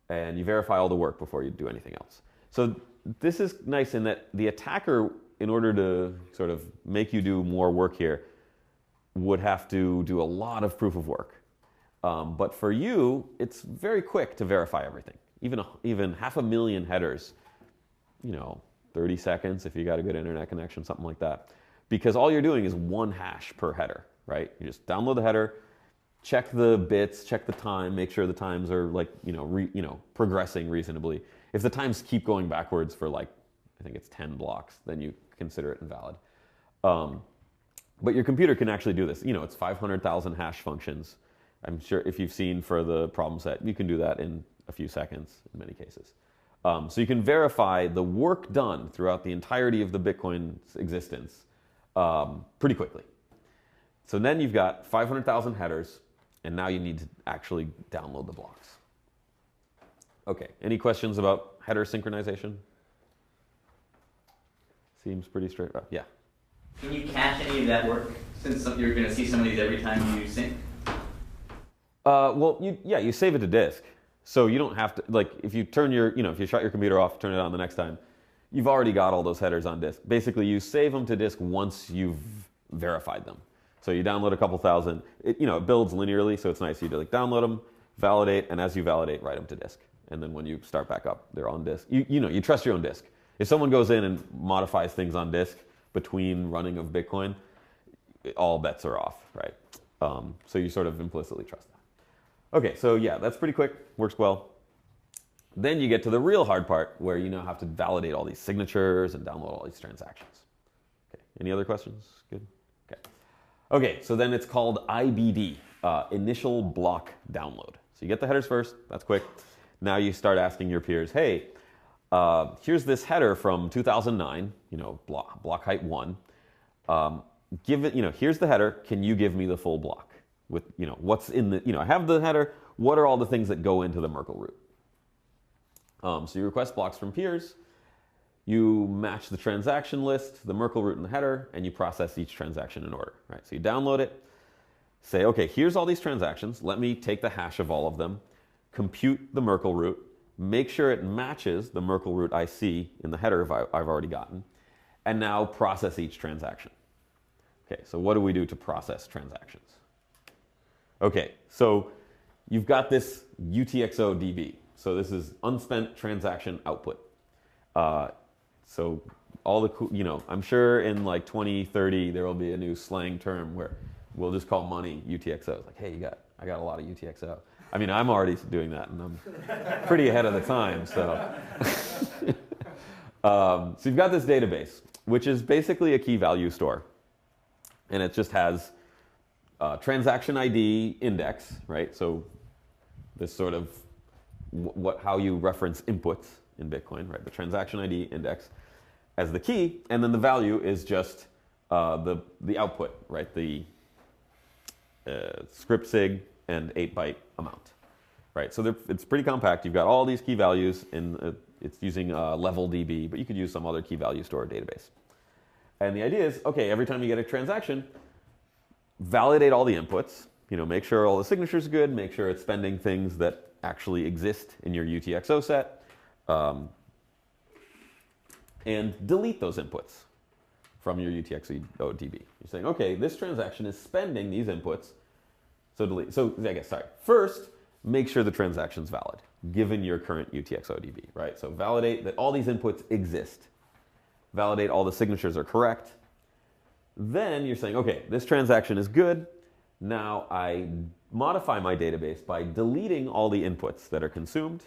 And you verify all the work before you do anything else. So this is nice in that the attacker, in order to sort of make you do more work here, would have to do a lot of proof of work. But for you, it's very quick to verify everything. Even 500,000 headers, 30 seconds if you got a good internet connection, something like that. Because all you're doing is 1 hash per header, right? You just download the header, check the bits, check the time, make sure the times are progressing reasonably. If the times keep going backwards for I think it's 10 blocks, then you consider it invalid. But your computer can actually do this. It's 500,000 hash functions. I'm sure if you've seen for the problem set, you can do that in a few seconds in many cases. So you can verify the work done throughout the entirety of the Bitcoin's existence pretty quickly. So then you've got 500,000 headers, and now you need to actually download the blocks. Okay, any questions about header synchronization? Seems pretty straight up. Yeah. Can you cache any of that work, since you're going to see some of these every time you sync? Well, you save it to disk. So you don't have to, if you turn if you shut your computer off, turn it on the next time, you've already got all those headers on disk. Basically, you save them to disk once you've verified them. So you download a couple thousand. It builds linearly, so it's nice. You download them, validate, and as you validate, write them to disk. And then when you start back up, they're on disk. You trust your own disk. If someone goes in and modifies things on disk between running of Bitcoin, all bets are off, right? So you sort of implicitly trust that. Okay, so yeah, that's pretty quick, works well. Then you get to the real hard part where you now have to validate all these signatures and download all these transactions. Okay, any other questions? Good? Okay. Okay, so then it's called IBD, initial block download. So you get the headers first, that's quick. Now you start asking your peers, hey, here's this header from 2009, block height 1. Give it, here's the header, can you give me the full block? With, what's in the, I have the header, what are all the things that go into the Merkle root? So you request blocks from peers, you match the transaction list, the Merkle root and the header, and you process each transaction in order, right? So you download it, say, okay, here's all these transactions, let me take the hash of all of them, compute the Merkle root, make sure it matches the Merkle root I see in the header I've already gotten, and now process each transaction. Okay, so what do we do to process transactions? Okay, so you've got this UTXO DB. So this is unspent transaction output. So all the, I'm sure in like 2030 there will be a new slang term where we'll just call money UTXO. It's like, hey, I got a lot of UTXO. I mean, I'm already doing that, and I'm pretty ahead of the time. So, so you've got this database, which is basically a key value store, and it just has transaction ID index, right? So this sort of how you reference inputs in Bitcoin, right? The transaction ID index as the key, and then the value is just the output, right? The script sig and 8-byte amount, right? So it's pretty compact. You've got all these key values, and it's using level DB, but you could use some other key value store database. And the idea is, okay, every time you get a transaction, validate all the inputs, make sure all the signatures are good, make sure it's spending things that actually exist in your UTXO set, and delete those inputs from your UTXO DB. You're saying, okay, this transaction is spending these inputs, so delete. So I guess, first, make sure the transaction's valid, given your current UTXO DB, right? So validate that all these inputs exist. Validate all the signatures are correct. Then you're saying, okay, this transaction is good. Now I modify my database by deleting all the inputs that are consumed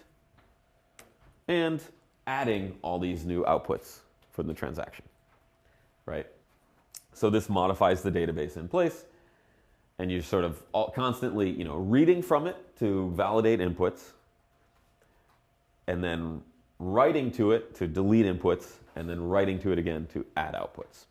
and adding all these new outputs from the transaction, right? So this modifies the database in place, and you're sort of constantly, reading from it to validate inputs, and then writing to it to delete inputs, and then writing to it again to add outputs.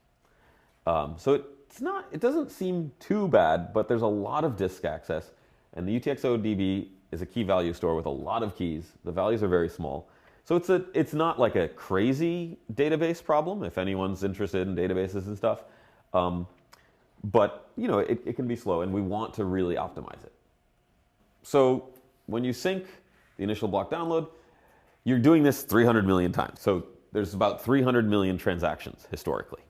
So it doesn't seem too bad, but there's a lot of disk access, and the UTXO DB is a key value store with a lot of keys. The values are very small. So it's not like a crazy database problem, if anyone's interested in databases and stuff. But it can be slow, and we want to really optimize it. So when you sync the initial block download, you're doing this 300 million times. So there's about 300 million transactions historically.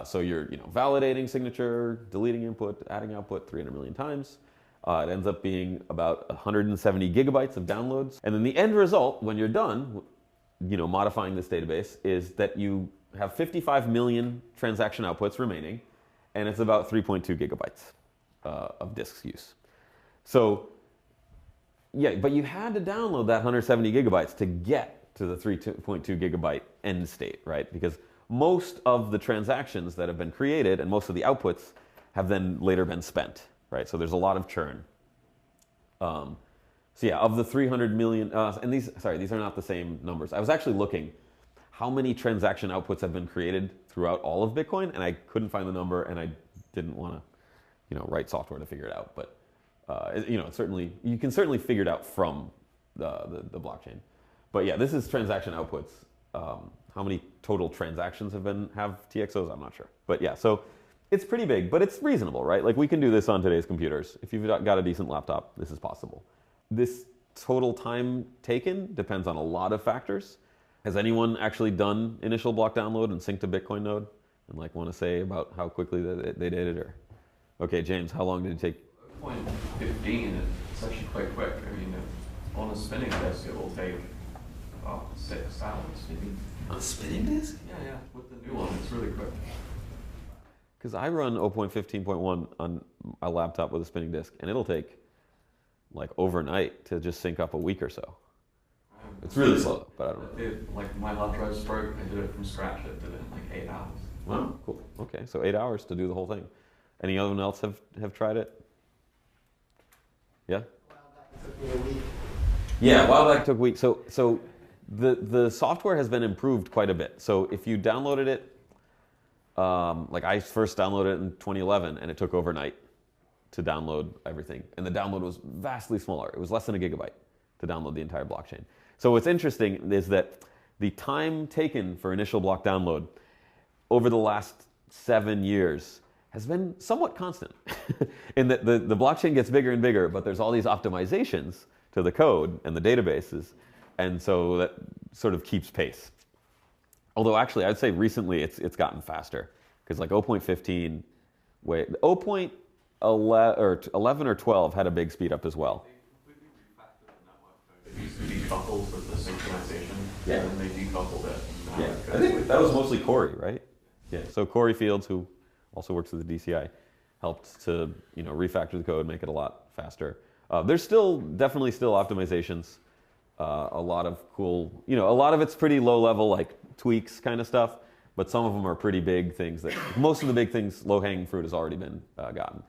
So you're validating signature, deleting input, adding output 300 million times. It ends up being about 170 gigabytes of downloads. And then the end result, when you're done, modifying this database, is that you have 55 million transaction outputs remaining, and it's about 3.2 gigabytes of disk use. So yeah, but you had to download that 170 gigabytes to get to the 3.2 gigabyte end state, right? Because most of the transactions that have been created and most of the outputs have then later been spent, right? So there's a lot of churn. So yeah, of the 300 million, and these are not the same numbers. I was actually looking how many transaction outputs have been created throughout all of Bitcoin, and I couldn't find the number, and I didn't want to, write software to figure it out. But certainly you can certainly figure it out from the blockchain. But yeah, this is transaction outputs. How many total transactions have TXOs? I'm not sure. But yeah, so it's pretty big, but it's reasonable, right? Like we can do this on today's computers. If you've got a decent laptop, this is possible. This total time taken depends on a lot of factors. Has anyone actually done initial block download and synced a Bitcoin node and want to say about how quickly they did it? Or okay, James, how long did it take? 0.15, it's actually quite quick. I mean, on a spinning disk, it will take about 6 hours, maybe. On a spinning disk? Yeah, with the new one, it's really quick. Because I run 0.15.1 on a laptop with a spinning disk, and it'll take like overnight to just sync up a week or so. It's really slow, but I don't know. Like my hard drive's broke, I did it from scratch. I did it in like 8 hours. Wow, cool. Okay, so 8 hours to do the whole thing. Anyone else have tried it? Yeah? It took me a week. Yeah, a while back took weeks. So the software has been improved quite a bit. So if you downloaded it, like I first downloaded it in 2011, and it took overnight to download everything. And the download was vastly smaller. It was less than a gigabyte to download the entire blockchain. So what's interesting is that the time taken for initial block download over the last 7 years has been somewhat constant. In that the blockchain gets bigger and bigger, but there's all these optimizations to the code and the databases, and so that sort of keeps pace. Although actually, I'd say recently it's gotten faster, because like 0.15, 0.11 or 12 had a big speed up as well. They completely refactored the network code. It used to be coupled with the synchronization, Yeah. and then they decoupled it. Yeah, I think that was mostly Corey, right? Yeah. So Corey Fields, who also works with the DCI, helped to refactor the code, make it a lot faster. There's definitely still optimizations. A lot of cool, a lot of it's pretty low level, like tweaks kind of stuff, but some of them are pretty big things that most of the big things, low hanging fruit has already been gotten.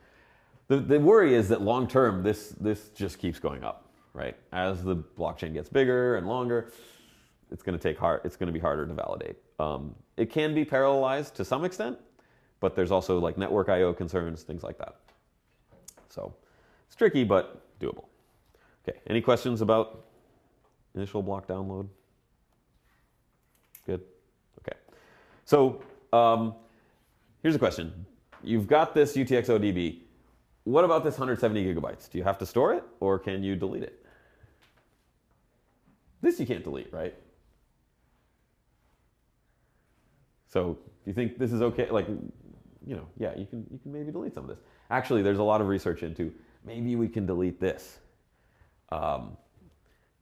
The worry is that long term, this just keeps going up, right? As the blockchain gets bigger and longer, it's going to be harder to validate. It can be parallelized to some extent, but there's also like network I/O concerns, things like that. So it's tricky, but doable. Okay, any questions about initial block download? Good. Okay. So here's a question. You've got this UTXO-DB. What about this 170 gigabytes? Do you have to store it, or can you delete it? This you can't delete, right? So do you think this is okay? Like, yeah, you can maybe delete some of this. Actually, there's a lot of research into maybe we can delete this.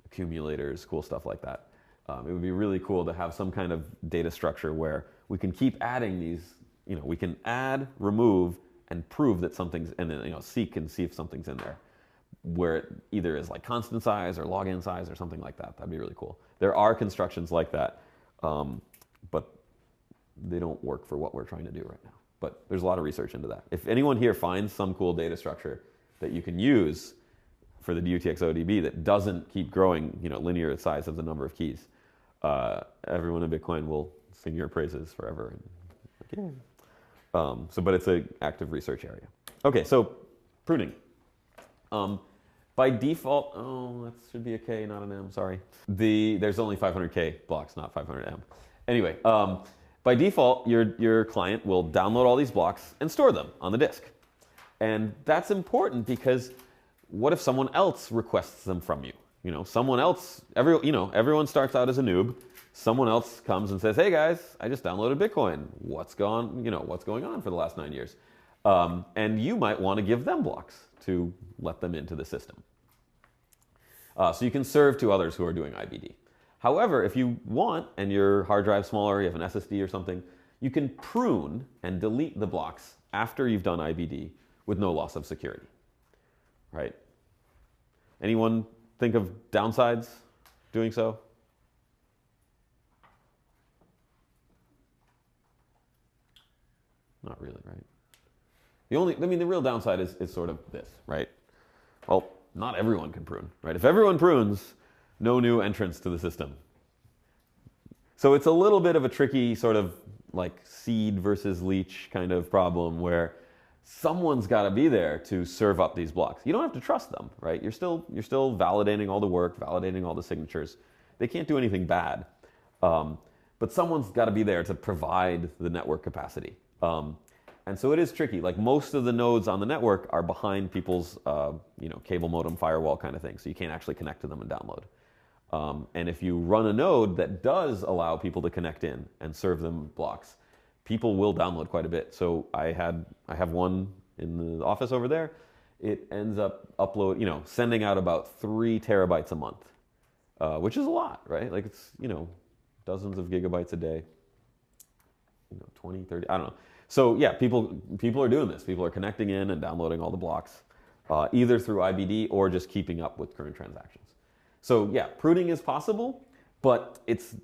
Accumulators, cool stuff like that. It would be really cool to have some kind of data structure where we can keep adding these, we can add, remove, and prove that something's, and then, seek and see if something's in there, where it either is like constant size or login size or something like that. That'd be really cool. There are constructions like that, but they don't work for what we're trying to do right now. But there's a lot of research into that. If anyone here finds some cool data structure that you can use for the UTXO-DB that doesn't keep growing, linear size of the number of keys, everyone in Bitcoin will sing your praises forever. And, but it's an active research area. Okay, so pruning. By default, that should be a K, not an M, sorry. There's only 500K blocks, not 500M. Anyway, by default, your client will download all these blocks and store them on the disk. And that's important because what if someone else requests them from you? Someone else, everyone starts out as a noob. Someone else comes and says, hey guys, I just downloaded Bitcoin. What's going on for the last 9 years? And you might want to give them blocks to let them into the system. So you can serve to others who are doing IBD. However, if you want, and your hard drive's smaller, you have an SSD or something, you can prune and delete the blocks after you've done IBD with no loss of security, right? Anyone think of downsides doing so? Not really, right? The real downside is sort of this, right? Well, not everyone can prune, right? If everyone prunes, no new entrants to the system. So it's a little bit of a tricky sort of like seed versus leech kind of problem where someone's got to be there to serve up these blocks. You don't have to trust them, right? You're still validating all the work, validating all the signatures. They can't do anything bad. But someone's got to be there to provide the network capacity. And so it is tricky. Like most of the nodes on the network are behind people's cable modem firewall kind of thing. So you can't actually connect to them and download. And if you run a node that does allow people to connect in and serve them blocks, people will download quite a bit. So I have one in the office over there. It ends up sending out about 3 terabytes a month. which is a lot, right? Like it's, dozens of gigabytes a day, 20, 30, I don't know. So yeah, people are doing this. People are connecting in and downloading all the blocks, either through IBD or just keeping up with current transactions. So yeah, pruning is possible, but it's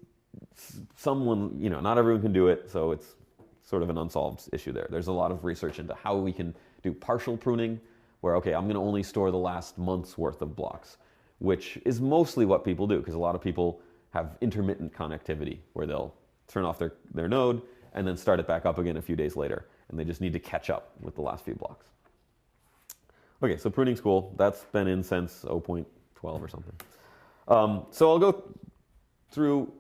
someone, not everyone can do it, so it's sort of an unsolved issue there. There's a lot of research into how we can do partial pruning, where, okay, I'm going to only store the last month's worth of blocks, which is mostly what people do, because a lot of people have intermittent connectivity, where they'll turn off their node and then start it back up again a few days later, and they just need to catch up with the last few blocks. Okay, so pruning's cool. That's been in since 0.12 or something. So I'll go through,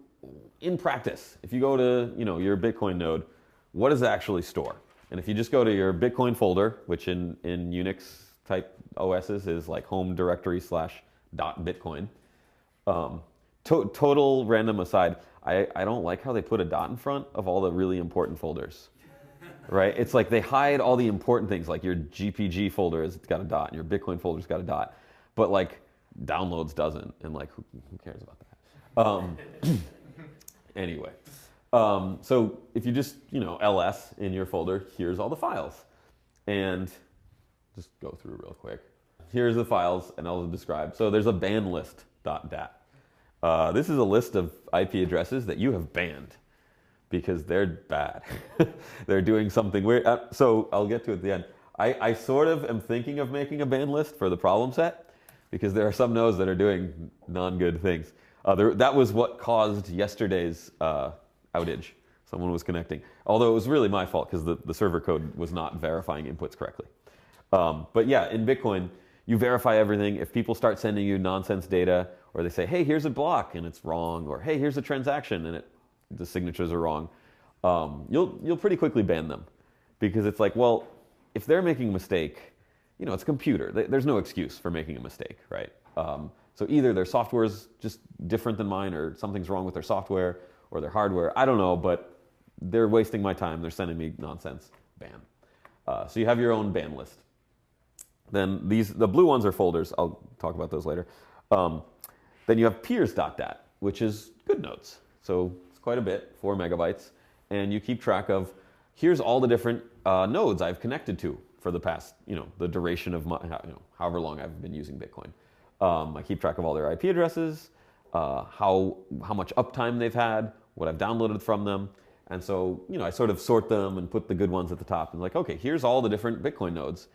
in practice, if you go to your Bitcoin node, what does it actually store? And if you just go to your Bitcoin folder, which in Unix type OSs is like home directory /.bitcoin. Total random aside, I don't like how they put a dot in front of all the really important folders. Right? It's like they hide all the important things, like your GPG folder has got a dot, and your Bitcoin folder's got a dot. But like downloads doesn't, and like who cares about that? Anyway, so if you just ls in your folder, here's all the files, and just go through real quick. Here's the files, and I'll describe. So there's a ban list.dat. This is a list of IP addresses that you have banned because they're bad. They're doing something weird. So I'll get to it at the end. I sort of am thinking of making a ban list for the problem set, because there are some nodes that are doing non-good things. That was what caused yesterday's outage. Someone was connecting. Although it was really my fault, because the server code was not verifying inputs correctly. But yeah, in Bitcoin, you verify everything. If people start sending you nonsense data, or they say, hey, here's a block, and it's wrong, or hey, here's a transaction, and the signatures are wrong, you'll pretty quickly ban them. Because it's like, well, if they're making a mistake, it's a computer. There's no excuse for making a mistake, right? So either their software is just different than mine, or something's wrong with their software or their hardware. I don't know, but they're wasting my time. They're sending me nonsense. Ban. So you have your own ban list. Then the blue ones are folders. I'll talk about those later. Then you have peers.dat, which is good nodes. So it's quite a bit, 4 megabytes. And you keep track of, here's all the different nodes I've connected to for the past, the duration of my, however long I've been using Bitcoin. I keep track of all their IP addresses, how much uptime they've had, what I've downloaded from them. And so, I sort of sort them and put the good ones at the top. And like, okay, here's all the different Bitcoin nodes.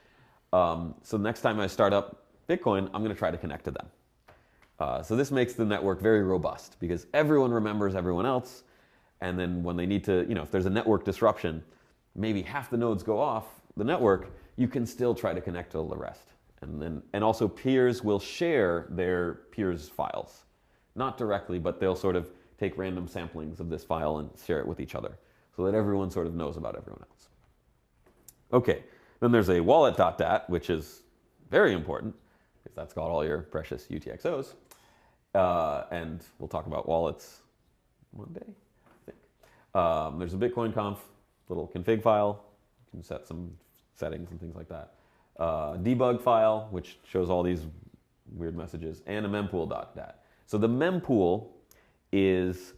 So next time I start up Bitcoin, I'm going to try to connect to them. So this makes the network very robust, because everyone remembers everyone else. And then when they need to, if there's a network disruption, maybe half the nodes go off the network, you can still try to connect to the rest. And also peers will share their peers' files. Not directly, but they'll sort of take random samplings of this file and share it with each other, so that everyone sort of knows about everyone else. Okay, then there's a wallet.dat, which is very important, because that's got all your precious UTXOs. And we'll talk about wallets one day, I think. There's a Bitcoin conf, little config file. You can set some settings and things like that. Debug file, which shows all these weird messages, and a mempool.dat. So the mempool is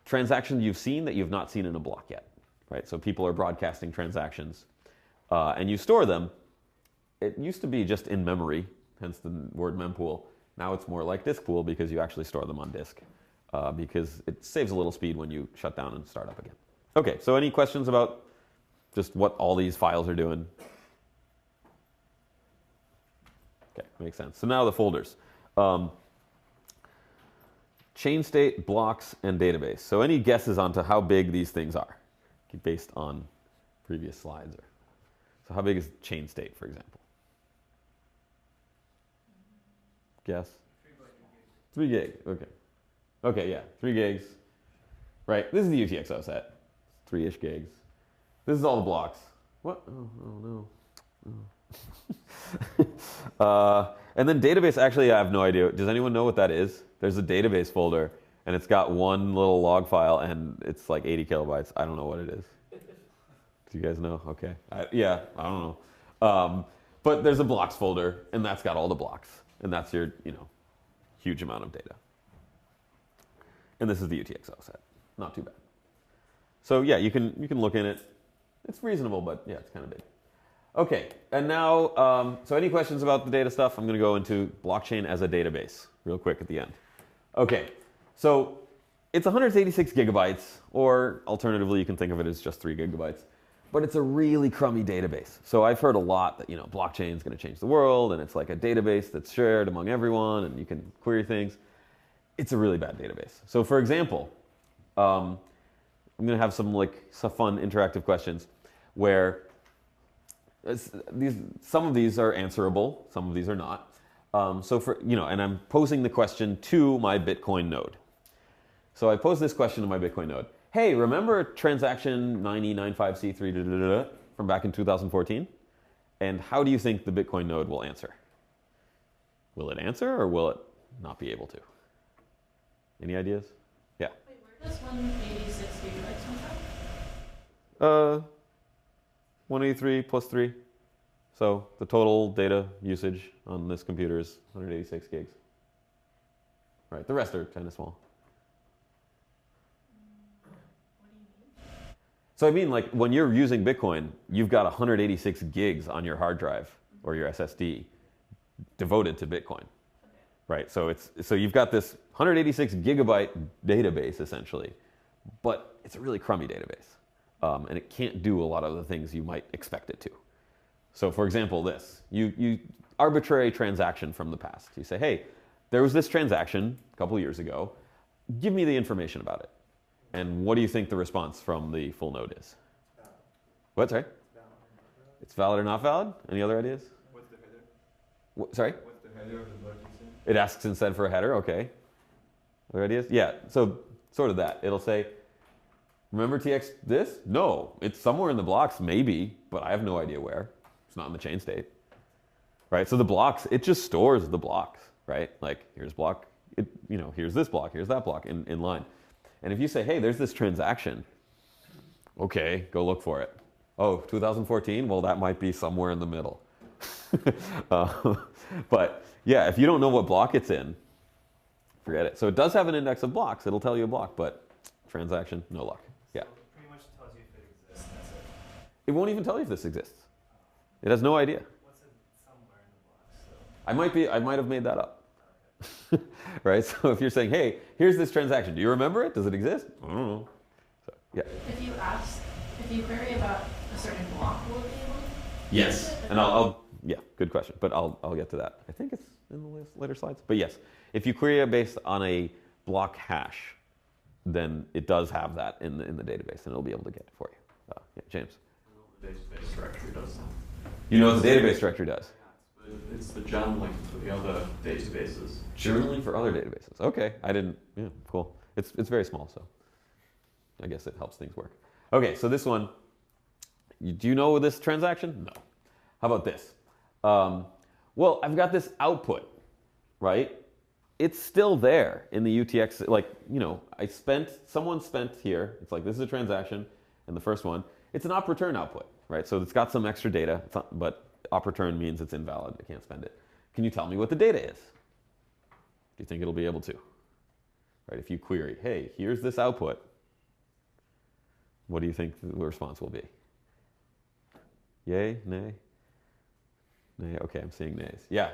transactions you've seen that you've not seen in a block yet, right? So people are broadcasting transactions, and you store them. It used to be just in memory, hence the word mempool. Now it's more like disk pool, because you actually store them on disk, because it saves a little speed when you shut down and start up again. Okay, so any questions about just what all these files are doing? Okay, makes sense. So now the folders. Chain state, blocks, and database. So any guesses onto how big these things are, based on previous slides? So how big is chain state, for example? Guess? 3 gig, okay. Okay, yeah, 3 gigs. Right, this is the UTXO set. 3-ish gigs. This is all the blocks. What? Oh no. And then database, actually I have no idea. Does anyone know what that is? There's a database folder, and it's got one little log file, and it's like 80 kilobytes. I don't know what it is. Do you guys know? Okay. I don't know. But there's a blocks folder, and that's got all the blocks. And that's your, huge amount of data. And this is the UTXO set. Not too bad. So yeah, you can look in it. It's reasonable, but yeah, it's kind of big. Okay, and now, so any questions about the data stuff? I'm going to go into blockchain as a database real quick at the end. Okay, so it's 186 gigabytes, or alternatively, you can think of it as just 3 gigabytes. But it's a really crummy database. So I've heard a lot that, blockchain is going to change the world, and it's like a database that's shared among everyone, and you can query things. It's a really bad database. So for example, I'm going to have some fun interactive questions where some of these are answerable, some of these are not. And I'm posing the question to my Bitcoin node. So I pose this question to my Bitcoin node. Hey, remember transaction 9095C3 from back in 2014? And how do you think the Bitcoin node will answer? Will it answer, or will it not be able to? Any ideas? Yeah. Wait, where does 186 gigabytes come from? 183 plus 3. So the total data usage on this computer is 186 gigs. Right, the rest are kind of small. What do you mean? So I mean, when you're using Bitcoin, you've got 186 gigs on your hard drive or your SSD devoted to Bitcoin. Right, so you've got this 186 gigabyte database essentially, but it's a really crummy database. And it can't do a lot of the things you might expect it to. So for example, you arbitrary transaction from the past. You say, hey, there was this transaction a couple years ago. Give me the information about it. And what do you think the response from the full node is? What, sorry? It's valid or not valid? Any other ideas? What's the header? Sorry? What's the header of the blockchain? It asks instead for a header, okay. Other ideas? Yeah, so sort of that. It'll say, remember TX this? No, it's somewhere in the blocks, maybe, but I have no idea where. It's not in the chain state, right? So the blocks, it just stores the blocks, right? Like here's block, here's this block, here's that block in line. And if you say, hey, there's this transaction, okay, go look for it. Oh, 2014? Well, that might be somewhere in the middle. But yeah, if you don't know what block it's in, forget it. So it does have an index of blocks. It'll tell you a block, but transaction, no luck. Yeah. So it pretty much tells you if it exists, and that's it. It won't even tell you if this exists. It has no idea. What's it somewhere in the blocks, though? I might have made that up. Right? So if you're saying, hey, here's this transaction. Do you remember it? Does it exist? I don't know. So, yeah. If you query about a certain block, will it be able to? Yes. And I'll yeah, good question. But I'll get to that. I think it's in the later slides. But yes, if you query it based on a block hash, then it does have that in the database, and it'll be able to get it for you. Yeah, James. The database directory does that. You know what the database directory does? It's the journal link for the other databases. Journaling for other databases. Okay, I didn't. Yeah, cool. It's very small, so I guess it helps things work. Okay, so this one. Do you know this transaction? No. How about this? Well, I've got this output, right? It's still there in the UTX. Someone spent here. It's like this is a transaction, and the first one. It's an op return output, right? So it's got some extra data, but op return means it's invalid. I can't spend it. Can you tell me what the data is? Do you think it'll be able to? Right? If you query, hey, here's this output, what do you think the response will be? Yay? Nay? Nay? Okay, I'm seeing nays. Yeah.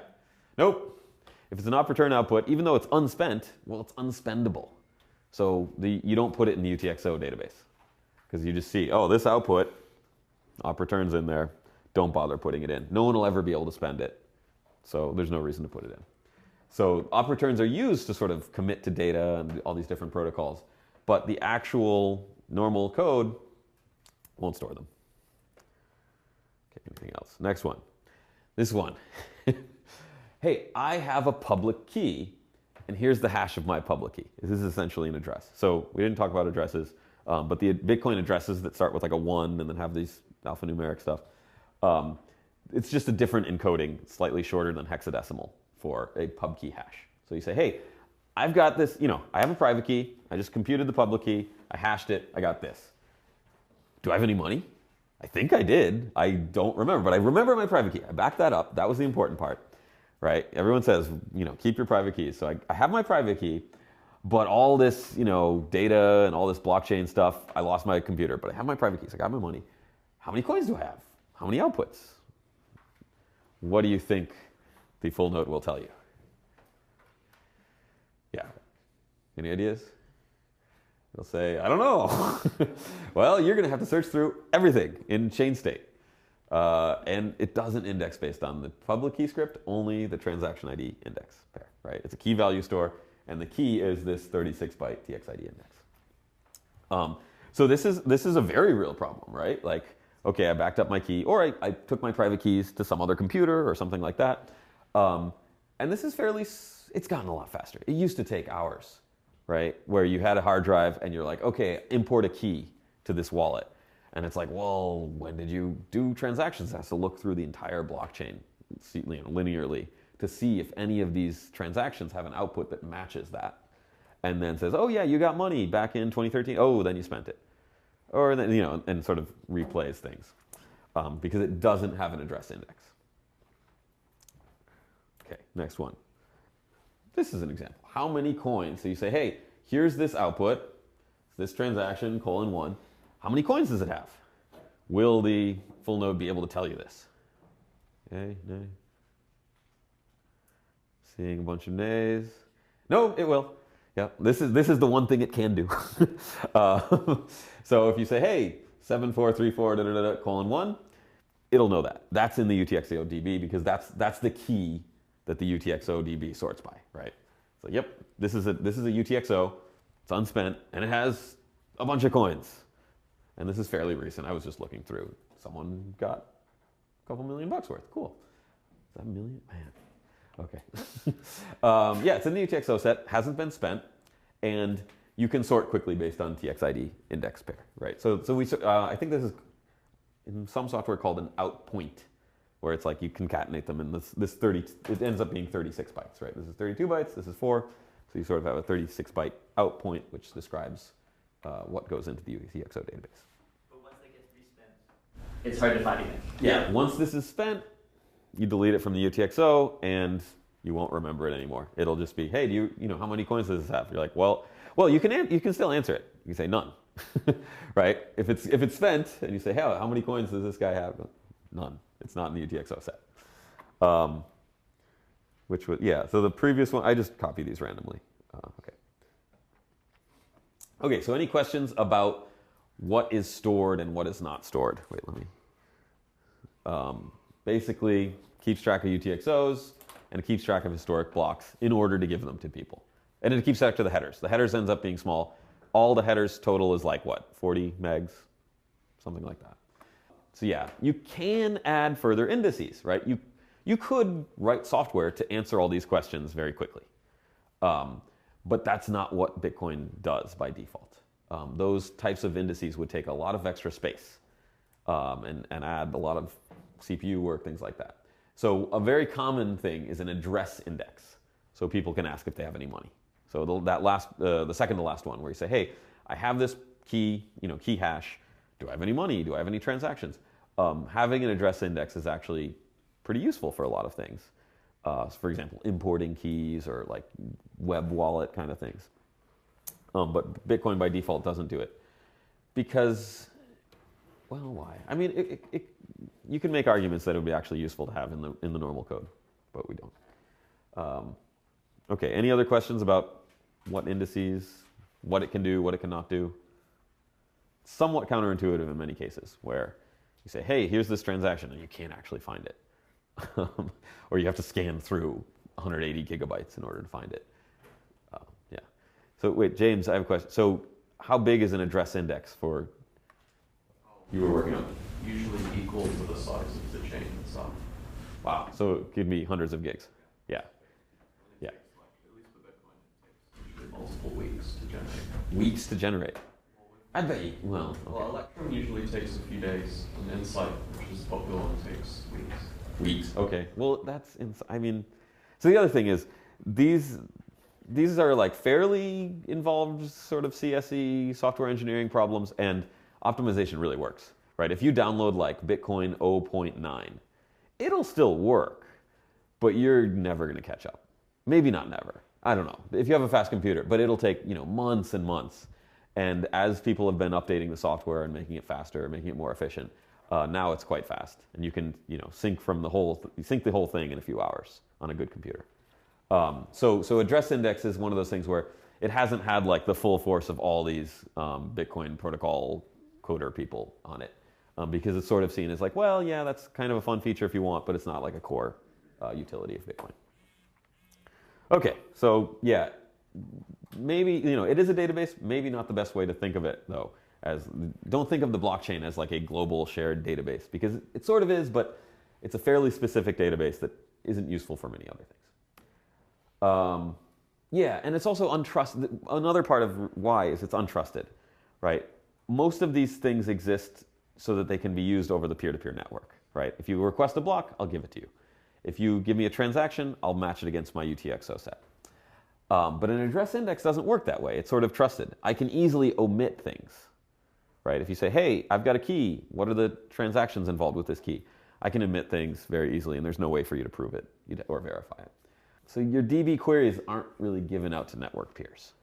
Nope. If it's an op return output, even though it's unspent, well, it's unspendable. So you don't put it in the UTXO database. Because you just see, oh, this output, op return's in there. Don't bother putting it in. No one will ever be able to spend it. So there's no reason to put it in. So op returns are used to sort of commit to data and all these different protocols. But the actual normal code won't store them. Okay, anything else? Next one. This one. Hey, I have a public key, and here's the hash of my public key. This is essentially an address. So we didn't talk about addresses. But the Bitcoin addresses that start with like a 1 and then have these alphanumeric stuff, it's just a different encoding, slightly shorter than hexadecimal for a pub key hash. So you say, hey, I've got this, I have a private key. I just computed the public key. I hashed it. I got this. Do I have any money? I think I did. I don't remember, but I remember my private key. I backed that up. That was the important part, right? Everyone says, keep your private keys. So I have my private key, But all this, data and all this blockchain stuff, I lost my computer, but I have my private keys. I got my money. How many coins do I have? How many outputs? What do you think the full node will tell you? Yeah. Any ideas? It'll say, I don't know. Well, you're going to have to search through everything in chain state. And it doesn't index based on the public key script, only the transaction ID index pair, right? It's a key value store, and the key is this 36-byte TXID index. So this is a very real problem, right? Like, okay, I backed up my key, or I took my private keys to some other computer or something like that. And this is it's gotten a lot faster. It used to take hours, right? Where you had a hard drive and you're like, okay, import a key to this wallet. And it's like, well, when did you do transactions? It has to look through the entire blockchain linearly to see if any of these transactions have an output that matches that. And then says, oh yeah, you got money back in 2013. Oh, then you spent it. Or then, and sort of replays things because it doesn't have an address index. Okay, next one. This is an example. How many coins? So you say, hey, here's this output, this transaction, :1. How many coins does it have? Will the full node be able to tell you this? Okay, nay. Seeing a bunch of nays. No, it will. Yeah, this is the one thing it can do. So if you say, hey, 7434 :1, it'll know that. That's in the UTXO DB because that's the key that the UTXO DB sorts by, right? So yep, this is a UTXO. It's unspent and it has a bunch of coins. And this is fairly recent. I was just looking through. Someone got a couple $1 million worth. Cool. Is that a million? Man. Okay. Yeah, it's in the UTXO set. Hasn't been spent. And you can sort quickly based on TXID index pair, right? So I think this is in some software called an out point, where it's like you concatenate them in it ends up being 36 bytes, right? This is 32 bytes. This is 4. So you sort of have a 36-byte out point, which describes what goes into the UTXO database. But once that gets respent, it's hard to find again. Yeah, once this is spent, you delete it from the UTXO and you won't remember it anymore. It'll just be, hey, do you know how many coins does this have? You're like, well, you can still answer it. You can say none, right? If it's spent and you say, hey, how many coins does this guy have? None. It's not in the UTXO set. So the previous one, I just copy these randomly. Okay, so any questions about what is stored and what is not stored? Wait, let me. Basically, keeps track of UTXOs and it keeps track of historic blocks in order to give them to people. And it keeps track to the headers. The headers ends up being small. All the headers total is like what, 40 megs? Something like that. So yeah, you can add further indices, right? You could write software to answer all these questions very quickly. But that's not what Bitcoin does by default. Those types of indices would take a lot of extra space and add a lot of CPU work, things like that. So a very common thing is an address index. So people can ask if they have any money. So the second to last one where you say, hey, I have this key hash. Do I have any money? Do I have any transactions? Having an address index is actually pretty useful for a lot of things. For example, importing keys or like web wallet kind of things. But Bitcoin by default doesn't do it because, well, why? I mean, you can make arguments that it would be actually useful to have in the normal code, but we don't. Okay, any other questions about what indices, what it can do, what it cannot do? Somewhat counterintuitive in many cases where you say, hey, here's this transaction, and you can't actually find it. Or you have to scan through 180 gigabytes in order to find it. Yeah. So wait, James, I have a question. So how big is an address index for you were working on? Usually equal to the size of the chain itself. Wow. So it could be hundreds of gigs. Yeah. Yeah. At least with Bitcoin, it takes multiple weeks to generate. Weeks to generate. I bet you. Well, okay. Well, Electrum usually takes a few days, and Insight, which is popular one, takes weeks. Weeks. Okay. Well, so the other thing is these are like fairly involved sort of CSE software engineering problems, and optimization really works, right? If you download like Bitcoin 0.9, it'll still work, but you're never going to catch up. Maybe not never. I don't know, if you have a fast computer, but it'll take, months and months. And as people have been updating the software and making it faster, making it more efficient, now it's quite fast. And you can, sync the whole thing in a few hours on a good computer. So address index is one of those things where it hasn't had like the full force of all these Bitcoin protocol coder people on it. Because it's sort of seen as like, well, yeah, that's kind of a fun feature if you want, but it's not like a core utility of Bitcoin. Okay, so yeah, maybe, it is a database, maybe not the best way to think of it though. Don't think of the blockchain as like a global shared database, because it sort of is, but it's a fairly specific database that isn't useful for many other things. Yeah, and it's also untrusted. Another part of why is it's untrusted, right? Most of these things exist so that they can be used over the peer-to-peer network, right? If you request a block, I'll give it to you. If you give me a transaction, I'll match it against my UTXO set. But an address index doesn't work that way. It's sort of trusted. I can easily omit things, right? If you say, hey, I've got a key. What are the transactions involved with this key? I can omit things very easily, and there's no way for you to prove it or verify it. So your DB queries aren't really given out to network peers.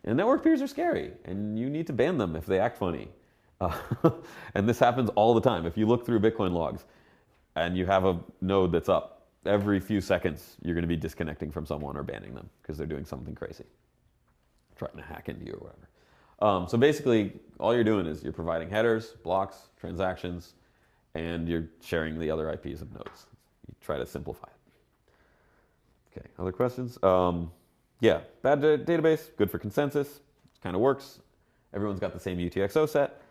And network peers are scary, and you need to ban them if they act funny. And this happens all the time. If you look through Bitcoin logs and you have a node that's up, every few seconds you're going to be disconnecting from someone or banning them because they're doing something crazy, trying to hack into you or whatever. So basically, all you're doing is you're providing headers, blocks, transactions, and you're sharing the other IPs of nodes. You try to simplify it. Okay, other questions? Yeah, bad database, good for consensus, kind of works. Everyone's got the same UTXO set.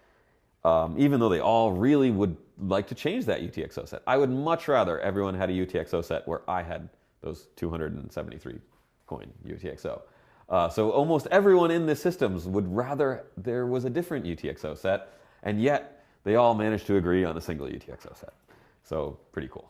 Even though they all really would like to change that UTXO set. I would much rather everyone had a UTXO set where I had those 273 coin UTXO. So almost everyone in the systems would rather there was a different UTXO set, and yet they all managed to agree on a single UTXO set. So pretty cool.